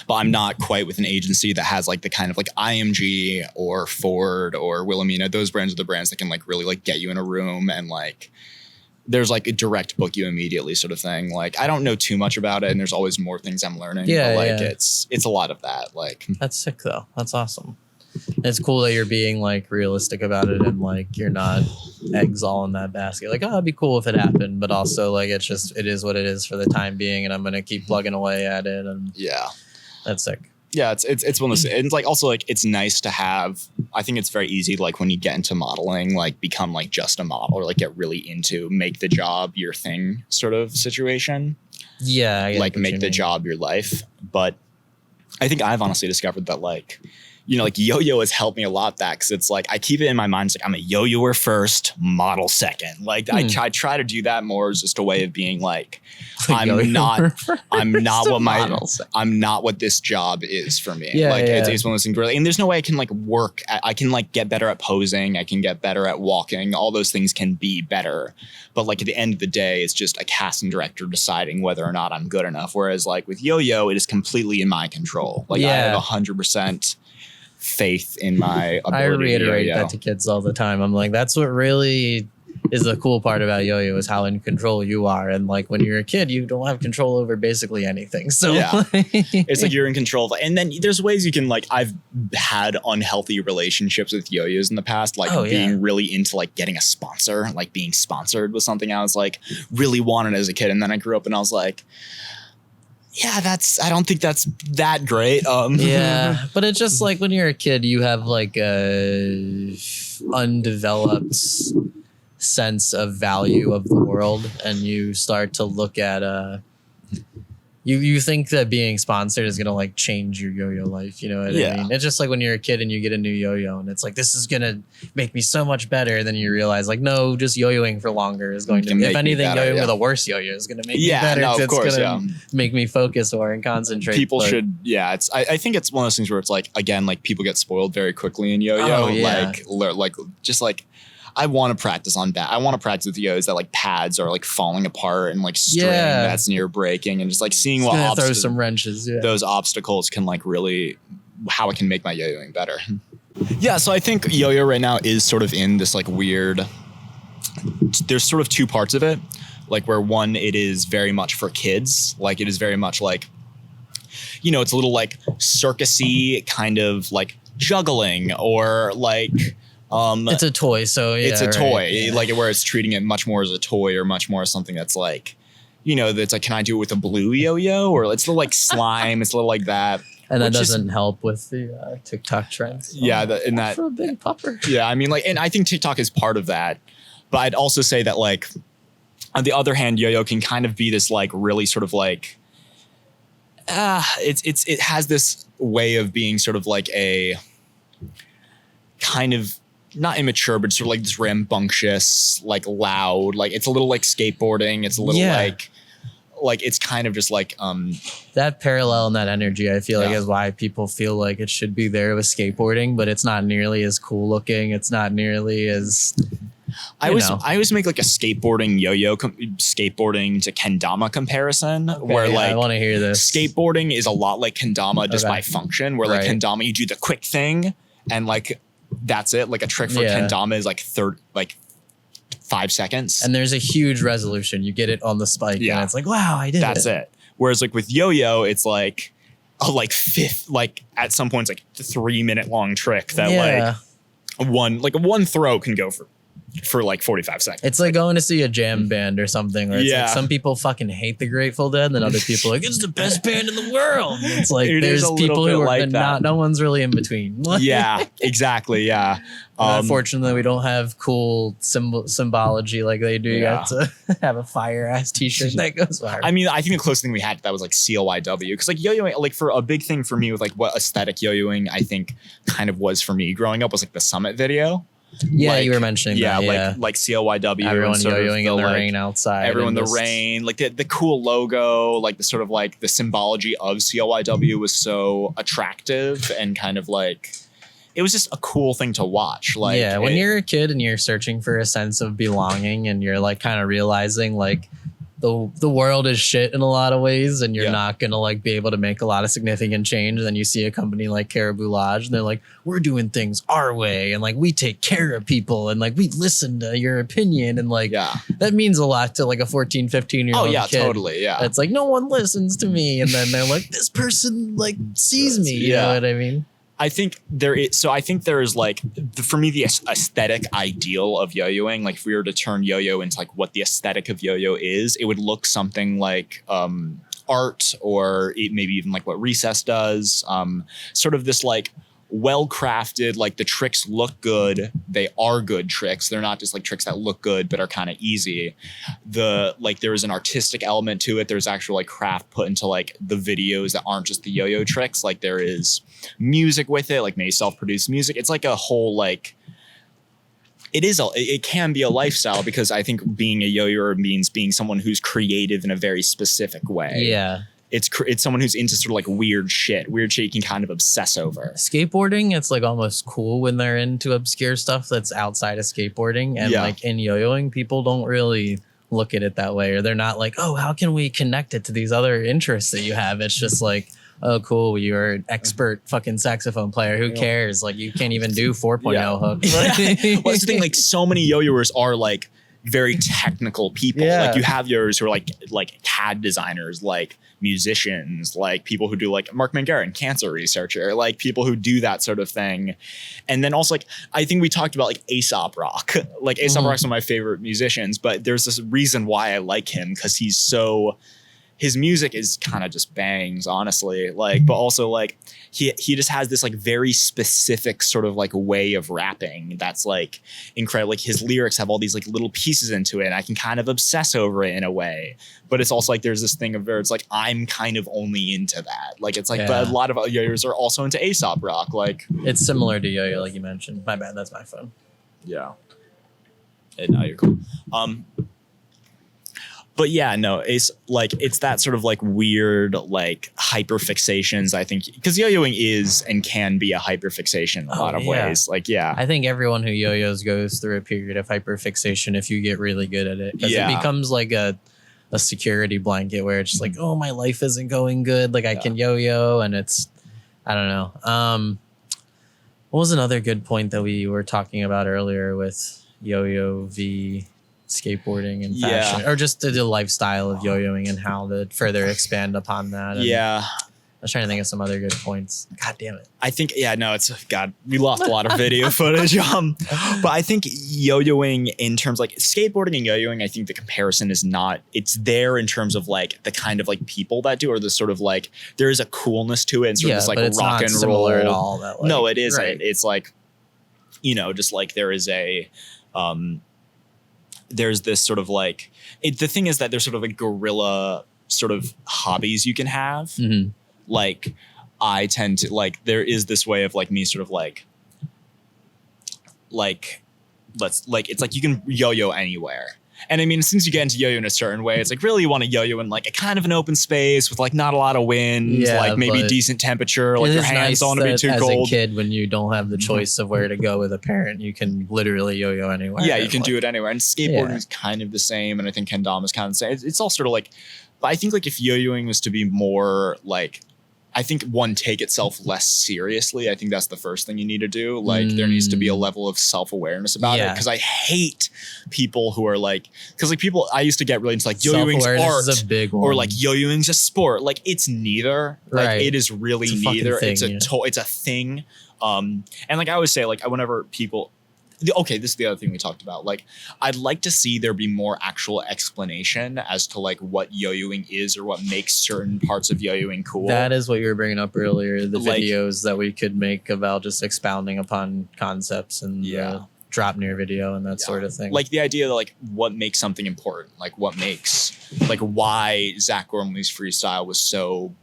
But I'm not quite with an agency that has like the kind of like IMG or Ford or Wilhelmina. Those brands are the brands that can like really like get you in a room and like there's like a direct book you immediately sort of thing. Like I don't know too much about it, and there's always more things I'm learning. But like it's a lot of that. Like that's sick though. That's awesome. It's cool that you're being like realistic about it and like you're not eggs all in that basket. Like, it'd be cool if it happened, but also like it is what it is for the time being, and I'm gonna keep plugging away at it. And that's sick. Yeah, it's one of those, and like also like it's nice to have. I think it's very easy like when you get into modeling, like become like just a model or like get really into make the job your thing sort of situation. Yeah, I get like what make you the mean. job your life. But I think I've honestly discovered that like, you know, like yo-yo has helped me a lot that because it's like I keep it in my mind. It's like I'm a yo-yoer first, model second. Like I try to do that more as just a way of being like I'm not what this job is for me. Yeah, like yeah. it's one of those things really, and there's no way I can like work. I can like get better at posing. I can get better at walking. All those things can be better. But like at the end of the day, it's just a casting director deciding whether or not I'm good enough. Whereas like with yo-yo, it is completely in my control. Like I have 100% faith in my ability. I reiterate yo-yo. that to kids all the time. I'm like, that's what really is the cool part about yo-yo is how in control you are. And like when you're a kid, you don't have control over basically anything. So yeah, it's like you're in control of it. And then there's ways you can like, I've had unhealthy relationships with yo-yos in the past, like being really into like getting a sponsor, like being sponsored with something I was like really wanted as a kid. And then I grew up and I was like, yeah, I don't think that's that great. Yeah, but it's just like when you're a kid, you have like a undeveloped sense of value of the world, and you start to look at you think that being sponsored is gonna like change your yo-yo life. You know what I mean? It's just like when you're a kid and you get a new yo-yo, and it's like this is gonna make me so much better. And then you realize like no, just yo-yoing for longer is going to, if anything, yo-yoing with a worse yo-yo is gonna make me better. No, of course, it's gonna make me focus more and concentrate. People should, I think it's one of those things where it's like again, like people get spoiled very quickly in yo-yo. Like just like. I want to practice on that. I want to practice with yo-yos that like pads are like falling apart and like string that's near breaking, and just like seeing what throw some wrenches. Yeah. Those obstacles can like really how it can make my yo-yoing better. Yeah, so I think yo-yo right now is sort of in this like weird. There's sort of two parts of it, like where one it is very much for kids, like it is very much like, you know, it's a little like circusy kind of like juggling or like. It's a toy, so it's a toy, like where it's treating it much more as a toy or much more as something that's like, you know, that's like, can I do it with a blue yo-yo? Or it's a little like slime, it's a little like that. And that doesn't help with the TikTok trends. Yeah, for a big pupper. Yeah, I mean, like, and I think TikTok is part of that, but I'd also say that like, on the other hand, yo-yo can kind of be this like really sort of like, it has this way of being sort of like a kind of. Not immature, but sort of like this rambunctious, like loud, like it's a little like skateboarding. It's a little like it's kind of just like that parallel and that energy. I feel like is why people feel like it should be there with skateboarding, but it's not nearly as cool looking. It's not nearly as. I always make like a skateboarding yo-yo skateboarding to kendama comparison where like I want to hear this. Skateboarding is a lot like kendama just by function, where like kendama you do the quick thing and like. That's it. Like a trick for kendama is like 5 seconds. And there's a huge resolution. You get it on the spike and it's like, wow, I did That's it. Whereas like with yo-yo, it's like a like fifth, like at some points like 3 minute long trick that like one throw can go for like 45 seconds. It's like going to see a jam band or something. Where it's like some people fucking hate the Grateful Dead, and then other people are like, it's the best band in the world. And it's like there's people who are like no one's really in between. Yeah, exactly. Yeah. Unfortunately, we don't have cool symbology like they do. You have to have a fire ass t-shirt that goes viral. I mean, I think the closest thing we had to that was like CLYW, because like yo-yoing, like for a big thing for me with like what aesthetic yo-yoing I think kind of was for me growing up was like the Summit video. Yeah, like, you were mentioning that. Yeah, like CLYW. Everyone yo-yoing in the rain outside. Everyone in the rain. Like the cool logo, like the sort of like the symbology of CLYW was so attractive and kind of like it was just a cool thing to watch. Like when you're a kid and you're searching for a sense of belonging and you're like kind of realizing like the world is shit in a lot of ways and you're not gonna like be able to make a lot of significant change, and then you see a company like Caribou Lodge and they're like, we're doing things our way and like we take care of people and like we listen to your opinion, and like that means a lot to like a 14, 15-year-old kid. Totally. It's like no one listens to me, and then they're like, this person like sees me. You know what I mean? I think there is. So I think there is like, for me, the aesthetic ideal of yo-yoing. Like if we were to turn yo-yo into like what the aesthetic of yo-yo is, it would look something like art, or maybe even like what Recess does. Sort of this like well-crafted, like the tricks look good. They are good tricks. They're not just like tricks that look good but are kind of easy. There is an artistic element to it. There's actual like craft put into like the videos that aren't just the yo-yo tricks. Like there is music with it, like maybe self-produced music. It's like a whole like, it can be a lifestyle, because I think being a yo-yoer means being someone who's creative in a very specific way. Yeah. It's someone who's into sort of like weird shit you can kind of obsess over. Skateboarding, it's like almost cool when they're into obscure stuff that's outside of skateboarding. And like in yo-yoing, people don't really look at it that way, or they're not like, oh, how can we connect it to these other interests that you have? It's just like, oh, cool, you're an expert fucking saxophone player. Who cares? Like you can't even do 4.0 hooks. Well, that's the thing. Like so many yo-yoers are like very technical people. Like you have yours who are like CAD designers, like musicians, like people who do like Mark Mangarin, cancer researcher, like people who do that sort of thing. And then also like, I think we talked about like Aesop Rock. Like Aesop Rock's one of my favorite musicians, but there's this reason why I like him, because his music is kind of just bangs, honestly. Like, but also like he just has this like very specific sort of like way of rapping that's like incredible. Like his lyrics have all these like little pieces into it, and I can kind of obsess over it in a way. But it's also like there's this thing of where it's like I'm kind of only into that. Like it's like, but a lot of yo-yoers are also into Aesop Rock. Like it's similar to yo-yo, like you mentioned. My bad, that's my phone. Yeah. And now you're cool. But yeah, no, it's that sort of like weird like hyperfixations, I think, because yo-yoing is and can be a hyperfixation in a lot of ways. Like, I think everyone who yo-yos goes through a period of hyperfixation if you get really good at it. Because it becomes like a security blanket where it's just like, oh, my life isn't going good. Like I can yo-yo, and it's, I don't know. What was another good point that we were talking about earlier with yo-yo v skateboarding and fashion, or just the lifestyle of yo-yoing and how to further expand upon that? And I was trying to think of some other good points. God damn it. I think, we lost a lot of video footage. But I think yo-yoing in terms like skateboarding and yo-yoing, I think the comparison is not, it's there in terms of like the kind of like people that do, or the sort of like, there is a coolness to it and sort of this like rock and roll at all. That, like, no, it isn't. Right. It's like, just like there is a, there's this sort of like, the thing is that there's sort of like guerrilla sort of hobbies you can have. Mm-hmm. Like I tend to like, there is this way of like me sort of like it's like you can yo-yo anywhere. And I mean, since you get into yo-yo in a certain way, it's like really you want to yo-yo in like a kind of an open space with like not a lot of wind, like maybe decent temperature, like your hands don't want to be too cold. As a kid, when you don't have the choice of where to go with a parent, you can literally yo-yo anywhere. Yeah, you can do it anywhere. And skateboarding is kind of the same. And I think kendama is kind of the same. It's all sort of like, but I think like if yo-yoing was to be more like, I think take itself less seriously. I think that's the first thing you need to do. Like there needs to be a level of self-awareness about it. Cause I hate people who are like, cause like people, I used to get really into like yo-yoing's art is a big one. Or like yo-yoing's a sport. Like it's neither. Like it is really neither. It's a thing. And like I always say, like whenever people, okay, this is the other thing we talked about. Like, I'd like to see there be more actual explanation as to like what yo-yoing is or what makes certain parts of yo-yoing cool. That is what you were bringing up earlier. The videos that we could make about just expounding upon concepts and drop near video and that sort of thing. Like the idea that like what makes something important, like what makes, like why Zach Gormley's freestyle was so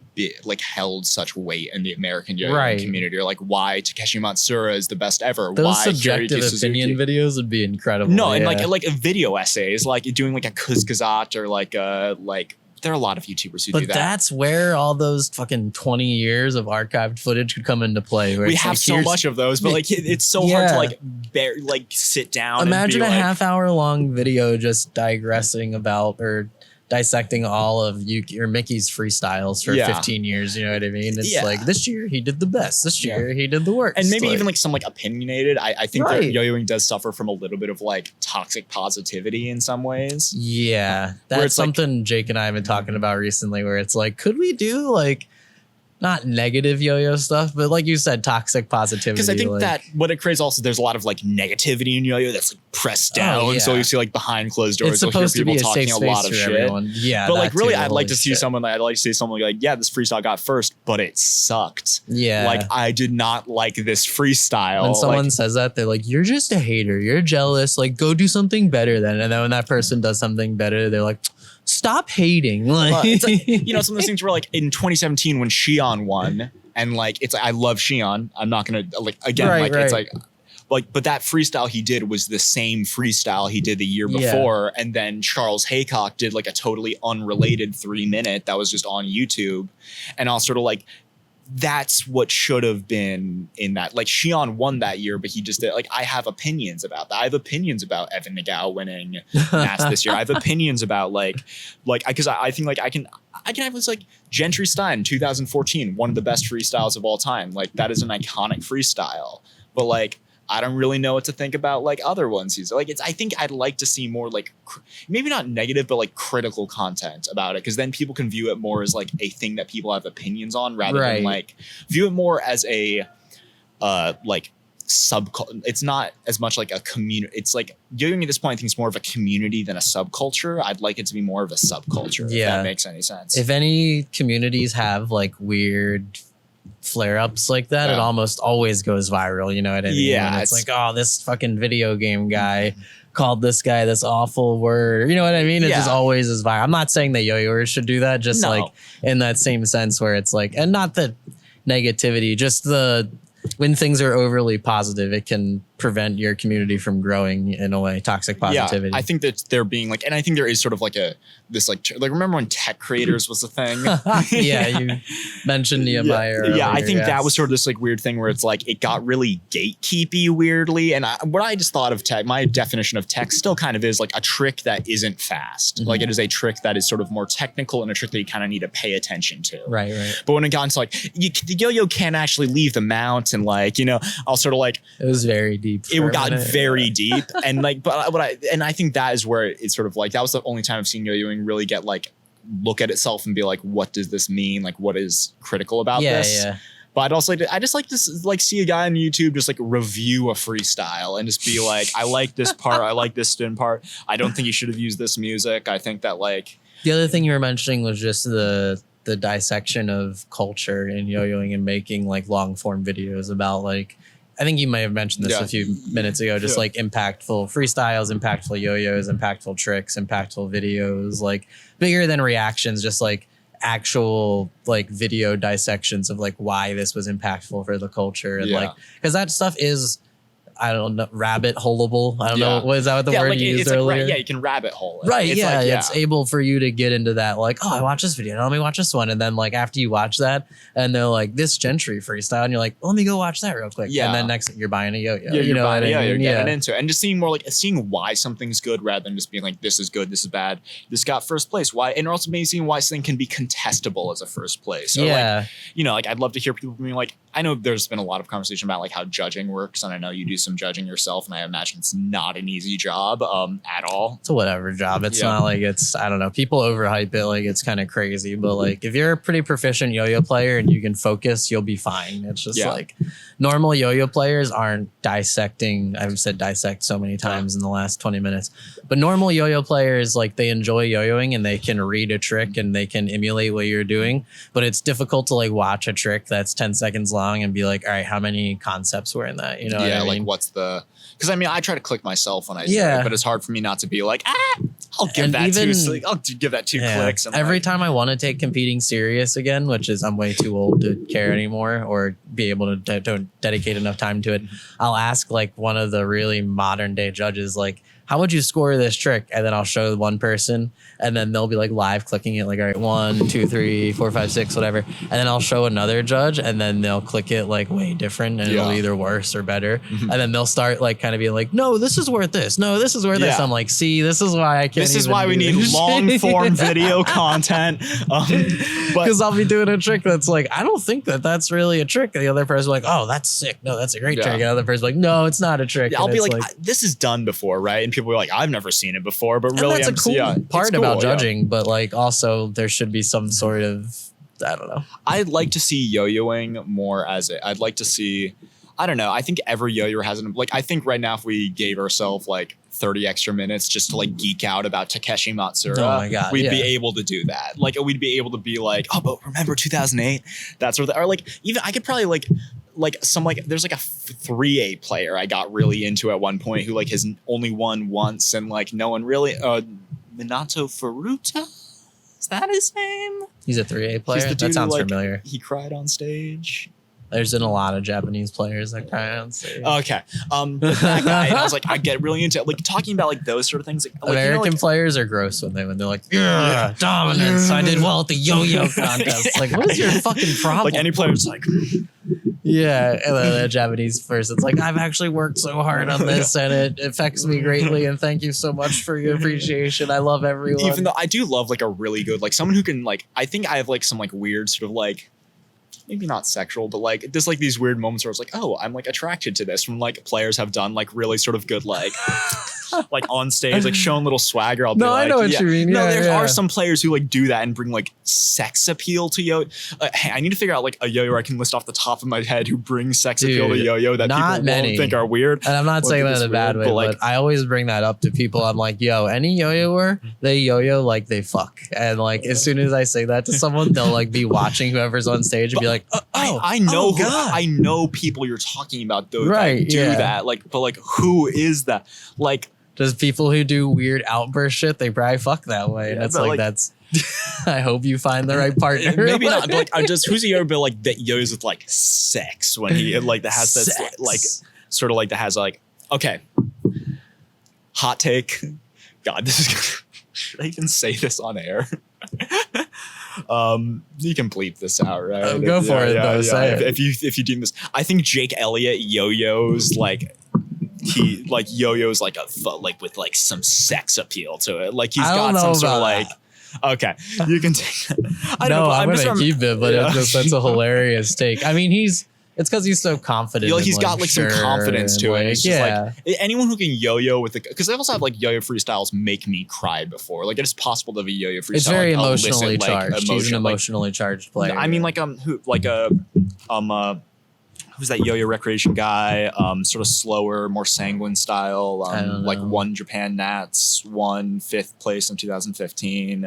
like held such weight in the American yo-yoing community, or like why Takeshi Matsura is the best ever. Those why subjective opinion videos would be incredible. No, and like a video essays, like doing like a Kuzkazat or like there are a lot of YouTubers who do that. But that's where all those fucking 20 years of archived footage could come into play. We have like, so much of those, but like it's so hard to like sit down. Imagine and a half-hour long video just digressing about or dissecting all of or Mickey's freestyles for 15 years. You know what I mean? It's like this year he did the best. This year he did the worst. And maybe even like some like opinionated. I think that yo-yoing does suffer from a little bit of like toxic positivity in some ways. Yeah. That's something like, Jake and I have been talking about recently where it's like, could we do like not negative yo-yo stuff, but like you said, toxic positivity. Because I think like, that what it creates also, there's a lot of like negativity in yo-yo that's like pressed down. yeah. So you see like behind closed doors, it's you'll hear supposed to people be a talking safe a lot space of for shit. everyone. Yeah, but like really, too, I'd like to see shit. someone. I'd like to see someone like, yeah, this freestyle got first, but it sucked. Yeah, like I did not like this freestyle. When someone like, says that, they're like, "You're just a hater. You're jealous. Like, go do something better then." And then when that person does something better, they're like, "Stop hating." Like, it's like, you know, some of those things were like in 2017 when Shion won, and like it's I love Shion. I'm not gonna like again Right, it's right. like but that freestyle he did was the same freestyle he did the year before, and then Charles Haycock did like a totally unrelated 3-minute that was just on YouTube, and I was sort of like, that's what should have been in that. Like Shion won that year, but he just did like, I have opinions about that. I have opinions about Evan Nagao winning Nats this year. I have opinions about like because I think like I can have this like Gentry Stein 2014, one of the best freestyles of all time. Like that is an iconic freestyle, but like I don't really know what to think about like other ones. He's like, I think I'd like to see more like maybe not negative, but like critical content about it. Cause then people can view it more as like a thing that people have opinions on rather than like view it more as a, like it's not as much like a community. It's like yo-yoing at this point, I think it's more of a community than a subculture. I'd like it to be more of a subculture. If that makes any sense. If any communities have like weird flare-ups like that, it almost always goes viral, you know what I mean? Yeah, when it's like, oh, this fucking video game guy called this guy this awful word, you know what I mean? It just always is viral. I'm not saying that yo-yoers should do that, just like in that same sense where it's like, and not the negativity, just the when things are overly positive, it can prevent your community from growing in a way. Toxic positivity. Yeah, I think that they're being like, and I think there is sort of like remember when tech creators was a thing? Yeah, you mentioned Nehemiah. Earlier, I think that was sort of this like weird thing where it's like it got really gatekeepy weirdly. And what I just thought of tech, my definition of tech still kind of is like a trick that isn't fast. Like it is a trick that is sort of more technical and a trick that you kind of need to pay attention to. Right. But when it got into like the yo-yo can't actually leave the mount, and like, you know, I'll sort of like it was very deep. It got very deep, and like, but I think that is where it's sort of like that was the only time I've seen yo-yoing really get like look at itself and be like, what does this mean? Like, what is critical about this? Yeah. But I just like this, like see a guy on YouTube just like review a freestyle and just be like, I like this part, I like this spin part. I don't think you should have used this music. I think that like the other thing you were mentioning was just the dissection of culture in yo-yoing and making like long form videos about like. I think you may have mentioned this a few minutes ago, just like impactful freestyles, impactful yo-yos, impactful tricks, impactful videos, like bigger than reactions, just like actual like video dissections of like why this was impactful for the culture. And like, because that stuff is, I don't know, rabbit holeable. I don't know. Was that the word like, you used it's earlier? Like, you can rabbit hole it. Right. It's It's able for you to get into that. Like, oh, I watched this video. Now let me watch this one. And then like after you watch that and they're like this Gentry freestyle and you're like, let me go watch that real quick. Yeah. And then next you're buying a yo-yo. Yeah, you know what I mean? You're getting into it. And just seeing more like seeing why something's good rather than just being like, this is good, this is bad. This got first place. Why? And also maybe seeing why something can be contestable as a first place. Or like, you know, like I'd love to hear people being like, I know there's been a lot of conversation about like how judging works. And I know you do some judging yourself. And I imagine it's not an easy job at all. It's a whatever job. It's not like it's, I don't know, people overhype it like it's kind of crazy. But like if you're a pretty proficient yo-yo player and you can focus, you'll be fine. It's just like normal yo-yo players aren't dissecting. I've said dissect so many times in the last 20 minutes. But normal yo-yo players, like they enjoy yo-yoing and they can read a trick and they can emulate what you're doing. But it's difficult to like watch a trick that's 10 seconds long and be like, all right, how many concepts were in that? You know what I mean? Like what's the... Because I mean, I try to click myself when I do it, but it's hard for me not to be like, I'll give that two clicks. And every time I want to take competing serious again, which is I'm way too old to care anymore or be able to don't dedicate enough time to it, I'll ask like one of the really modern day judges, like, how would you score this trick? And then I'll show one person and then they'll be like live clicking it like, all right, 1, 2, 3, 4, 5, 6, whatever. And then I'll show another judge and then they'll click it like way different and it'll either worse or better. And then they'll start like kind of being like, no, this is worth this. No, this is worth this. I'm like, see, this is why I can't. This is why we need long form video content. Because I'll be doing a trick that's like, I don't think that's really a trick. And the other person like, oh, that's sick. No, that's a great trick. And the other person's like, no, it's not a trick. I'll be like, this is done before, right? And people are like, I've never seen it before, but really, that's a cool part about judging. But like, also, there should be some sort of I don't know. I'd like to see yo-yoing more as I'd like to see, I don't know. I think every yo-yo has like, I think right now if we gave ourselves like 30 extra minutes just to like geek out about Takeshi Matsura, Oh my God, we'd be able to do that. Like we'd be able to be like, oh, but remember 2008? That sort of, or like even I could probably like some like there's like a 3A player I got really into at one point who like has only won once and like no one really Minato Furuta? Is that his name? He's a 3A player? He's the dude That sounds who, like, familiar. He cried on stage. There's been a lot of Japanese players that cry on stage. Okay. But that guy, and I was like, I get really into it. Like talking about like those sort of things. Like, American players are gross when they're like, yeah, dominance. I did well at the yo-yo contest. Like, what is your fucking problem? Like any player's like, yeah. And then a Japanese person's like, I've actually worked so hard on this and it affects me greatly. And thank you so much for your appreciation. I love everyone. even though I do love like a really good, like someone who can like, I think I have like some like weird sort of like, maybe not sexual, but like there's like these weird moments where it's like, oh, I'm like attracted to this from like players have done like really sort of good like like on stage, like showing little swagger. I'll be like, I know what you mean. No, Yeah, there yeah. are some players who like do that and bring like sex appeal to yo. Hey, I need to figure out like a yo-yo I can list off the top of my head who brings sex appeal to yo-yo that not people many. won't think are weird. And I'm not Or saying think that in a it's bad weird, way, but, like, but I always bring that up to people. I'm like, yo, any yo-yoer, they yo-yo like they fuck. And like, as soon as I say that to someone, they'll like be watching whoever's on stage and be like, I know who, God. I know people you're talking about though Right, that do yeah. that. Like, but like who is that? Like, Just people who do weird outburst shit, they probably fuck that way. And Yeah, it's but, like, like- that's, I hope you find the right partner. maybe not, but like I just who's a yo but like that yo's with like sex when he like that has this Sex. like sort of like that has like okay. Hot take. God, this is should I even say this on air? You can bleep this out, right? Oh, go for it, though. Say it. If you deem this, I think Jake Elliott yo-yos like he like yo-yos like like with like some sex appeal to it. Like he's I got don't some know sort of about like. Okay, you can take. I don't No, know. I'm just gonna keep it, but yeah. it's just, that's a hilarious take. I mean, it's because he's so confident. Like and, he's got like some sure confidence and, to it. like, It's just yeah. like anyone who can yo-yo with the because I also have like yo-yo freestyles make me cry before. Like it is possible to have a yo-yo freestyle. It's very like, emotionally elicit, like, charged. He's an emotion. Like, emotionally charged player. I mean, like who like who's that yo-yo recreation guy? Sort of slower, more sanguine style. I don't Like know. won Japan Nats, won 5th place in 2015.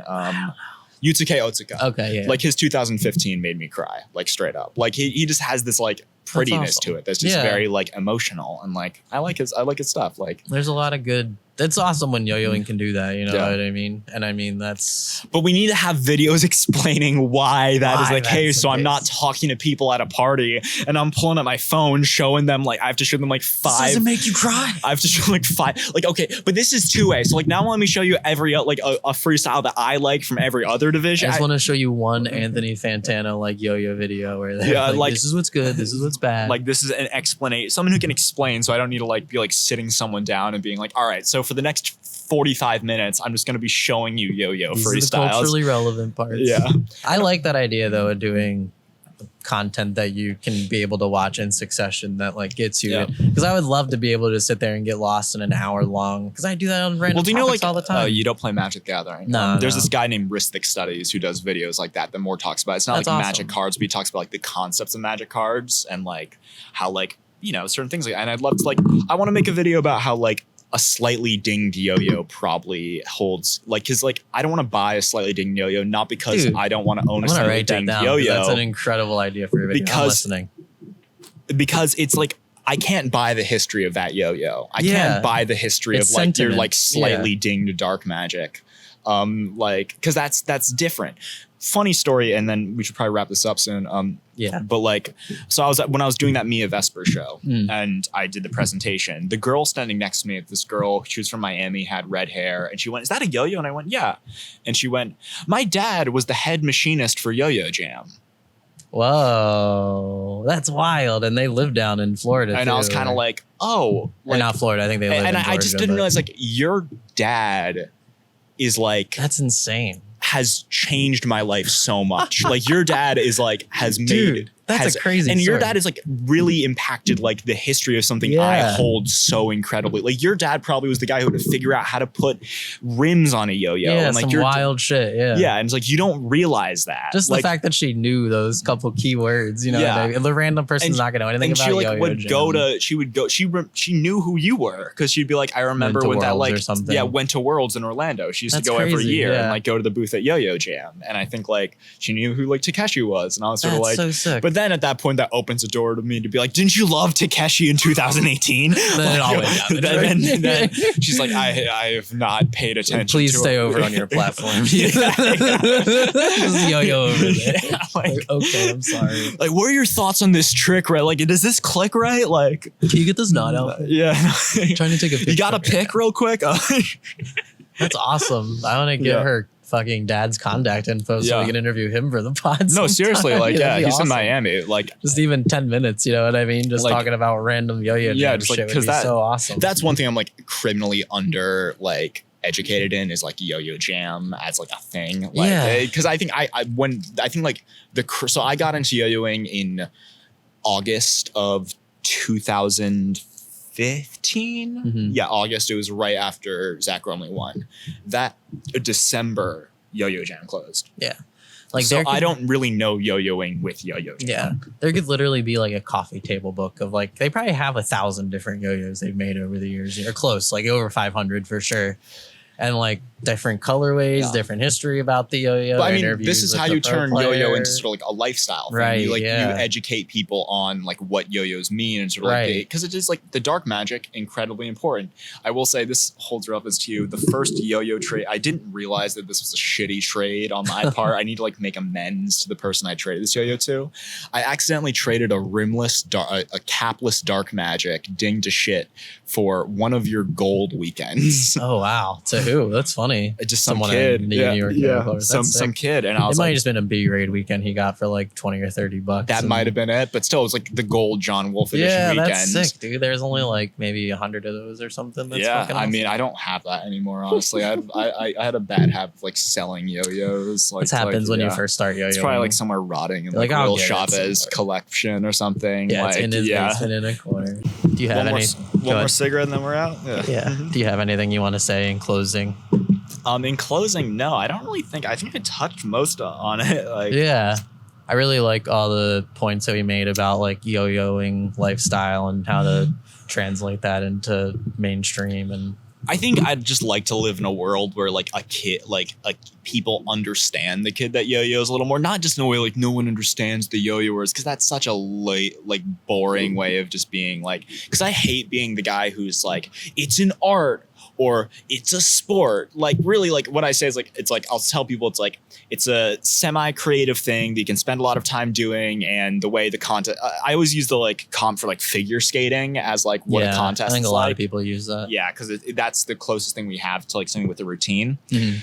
Yutsuke Otsuka. Okay, yeah. Like his 2015 made me cry, like straight up. Like he just has this like prettiness awesome. to it that's just Yeah. very like emotional and like I like his stuff. Like, There's a lot of good. It's awesome when yo-yoing can do that. You know Yeah. what I mean? And I mean that's but we need to have videos explaining why that is Why the that's case. the So I'm not case. talking to people at a party and I'm pulling up my phone, showing them like I have to show them like 5. make you cry. I have to show like 5. Like okay, but this is 2A. So like now let me show you every like a freestyle that I like from every other I division. just want to show you one Anthony Fantano like yo-yo video where they're Yeah, like, like- this is what's good, this is what's bad. Like this is an explanation, someone who can explain, so I don't need to like be like sitting someone down and being like, all right, so for the next 45 minutes, I'm just going to be showing you yo-yo These are the freestyles. culturally relevant parts. Yeah. I like that idea though of doing content that you can be able to watch in succession that like gets you Yeah. because I would love to be able to sit there and get lost in an hour long because I do that on random Well, do you know topics like all the time. you don't play Magic the Gathering? No, There's no. this guy named Ristic Studies who does videos like that more talks about. It's not That's like awesome. Magic cards, but he talks about like the concepts of Magic cards and like how like you know certain things. Like, and I'd love to like I want to make a video about how like a slightly dinged yo-yo probably holds like because like I don't want to buy a slightly dinged yo-yo not because Dude, I don't want to own I'm a gonna slightly write that dinged down 'cause yo-yo. that's an incredible idea for your video. I'm Because- listening. Because it's like I can't buy the history of that yo-yo. I Yeah. can't buy the history It's of like your sentiment. like slightly dinged dark magic. Like because that's different. Funny story, and then we should probably wrap this up soon. Yeah. But like, so when I was doing that Mia Vesper show, Mm. and I did the presentation. The girl standing next to me, this girl, she was from Miami, had red hair, and she went, "Is that a yo-yo?" And I went, "Yeah." And she went, "My dad was the head machinist for Yo-Yo Jam." Whoa, that's wild. And they live down in Florida. And I was kind of like, "Oh," or not Florida. I think they live and in I just Georgia, didn't but realize like your dad is like that's insane. has changed my life so much. Like your dad is like has made Dude, That's a crazy and your story. dad has like really impacted like the history of something I Yeah. hold so incredibly. Like your dad probably was the guy who would figure out how to put rims on a yo-yo. Yeah, and like some wild shit. Yeah. Yeah, and it's like you don't realize that. Just like, the fact that she knew those couple keywords, you know, Yeah. and the random person's not gonna know anything and about she like yo-yo would jam. go to she knew who you were because she'd be like, I remember Went to when that Worlds like or something. yeah went to Worlds in Orlando. She used That's to go every crazy, year and yeah. like go to the booth at Yo-Yo Jam, and I think like she knew who like Takeshi was, and I was sort That's of like, so sick. but then at that point that opens a door to me to be like, didn't you love Takeshi in 2018? Then it all went down. then she's like, I have not paid attention. Please to stay it. over on your platform. Just yo-yo over there. Like, okay, I'm sorry. Like, what are your thoughts on this trick, right? Like, does this click right? Like, Can you get this knot out? yeah. Trying to take a picture. You got a pic real quick? That's awesome. I want to get Yeah. her fucking dad's contact info so Yeah. we can interview him for the pod. No, sometime. seriously, like, yeah, That'd be he's in awesome. Miami. Like, Just even 10 minutes, you know what I mean? Just Like- talking about random yo-yo Yeah, jam just like, shit would 'cause be that- so awesome. that's one thing I'm like criminally under like educated in is like Yo-Yo Jam as like a thing. Like, Yeah. because I think I like so I got into yo-yoing in August of 2015. Mhm. Yeah, August. It was right after Zach Rumley won. That December, Yo-Yo Jam closed. like So there could- I don't really know yo-yoing with Yo-Yo Jam. Yeah, there could literally be like a coffee table book of like they probably have 1,000 different yo-yos they've made over the years. Or close, like over 500 for sure, and like different colorways, Yeah. different history about the yo-yo. But I mean, interviews this is with how the you pro turn yo-yo player. into sort of like a lifestyle thing. Right, You yeah. educate people on like what yo-yos mean and sort of like Right. because it is like the dark magic, incredibly important. I will say this holds her up as to you. The first yo-yo trade, I didn't realize that this was a shitty trade on my part. I need to like make amends to the person I traded this yo-yo to. I accidentally traded a rimless, a capless dark magic ding to shit for one of your gold weekends. Oh wow, to who? That's funny. Just some Someone kid, in the yeah, New York yeah, airport. That's some sick. kid, and I It was might like, have just been a B grade weekend he got for like 20 or 30 bucks. that and- might have been it, but still, it was like the gold John Wolfe edition Yeah, weekend. that's sick, dude. There's only like maybe 100 of those or something. That's Yeah, fucking I mean, awesome. I don't have that anymore. Honestly, I had a bad habit of like selling yo-yos. Like, This happens when you yeah. first start yo-yo. It's probably like somewhere rotting in Like, like I'll Will get it Chavez somewhere. collection or something. Yeah, like, it's in his yeah. basement in a corner. Do you have any? One more cigarette and then we're out. Yeah. Do you have anything you want to say in closing? In closing, no, I don't really think. I think I touched most on it. Like, Yeah. I really like all the points that we made about like yo-yoing lifestyle and how to translate that into mainstream and I think I'd just like to live in a world where like a kid, like people understand the kid that yo-yos a little more, not just in a way like no one understands the yo-yoers, because that's such a like boring way of just being like, because I hate being the guy who's like, it's an art or it's a sport. Like really, like what I say is like, it's like, I'll tell people it's like, it's a semi-creative thing that you can spend a lot of time doing. And the way the content, I always use the like comp for like figure skating as like what a contest I think is a lot like. of people use that. Yeah, because that's the closest thing we have to like something with a routine. Mhm.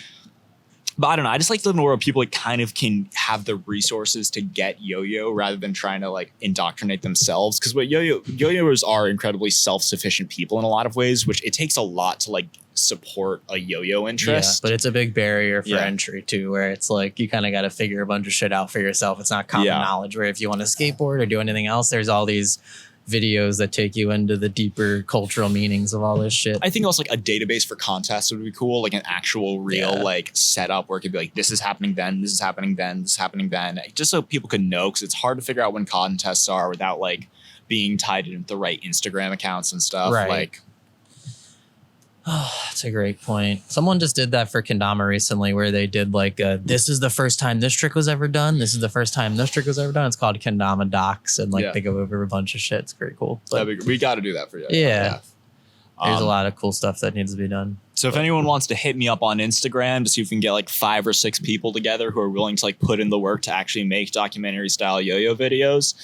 But I don't know. I just like to live in a world where people like kind of can have the resources to get yo-yo rather than trying to like indoctrinate themselves. Because what yo-yoers are incredibly self-sufficient people in a lot of ways, which it takes a lot to like support a yo-yo interest. Yeah, but it's a big barrier for Yeah. entry too, where it's like you kind of got to figure a bunch of shit out for yourself. It's not common Yeah. knowledge. Where if you want to skateboard or do anything else, there's all these videos that take you into the deeper cultural meanings of all this shit. I think also like a database for contests would be cool, like an actual real Yeah. like setup where it could be like, this is happening then, this is happening then, this is happening then, just so people could know, because it's hard to figure out when contests are without like being tied into the right Instagram accounts and stuff. Right. Like, Oh, that's a great point. Someone just did that for kendama recently, where they did like, this is the first time this trick was ever done. This is the first time this trick was ever done. It's called kendama docs, and like Yeah. they go over a bunch of shit. It's pretty cool. But we got to do that for you. Yeah. there's a Um, lot of cool stuff that needs to be done. So if anyone wants to hit me up on Instagram to see if we can get like 5 or 6 people together who are willing to like put in the work to actually make documentary style yo-yo videos,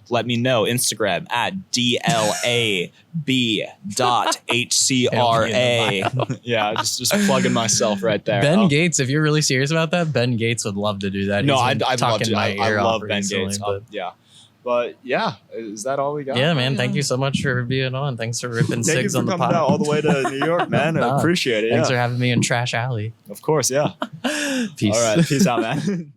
let me know. Instagram at DLAB.HCRA. Yeah, just plugging myself right there. Ben Oh, Gates, if you're really serious about that, Ben Gates would love to do that. no, He's I'd been love talking to. my I ear off love Ben recently, Gates. but- Yeah. But yeah, is that all we got? Yeah, man. Thank you so much for being on. Thanks for ripping Thank you cigs for on the coming pod. out all the way to New York, man. I Nah. appreciate it. Thanks Yeah. for having me in Trash Alley. Of course, yeah. Peace. All right, peace out, man.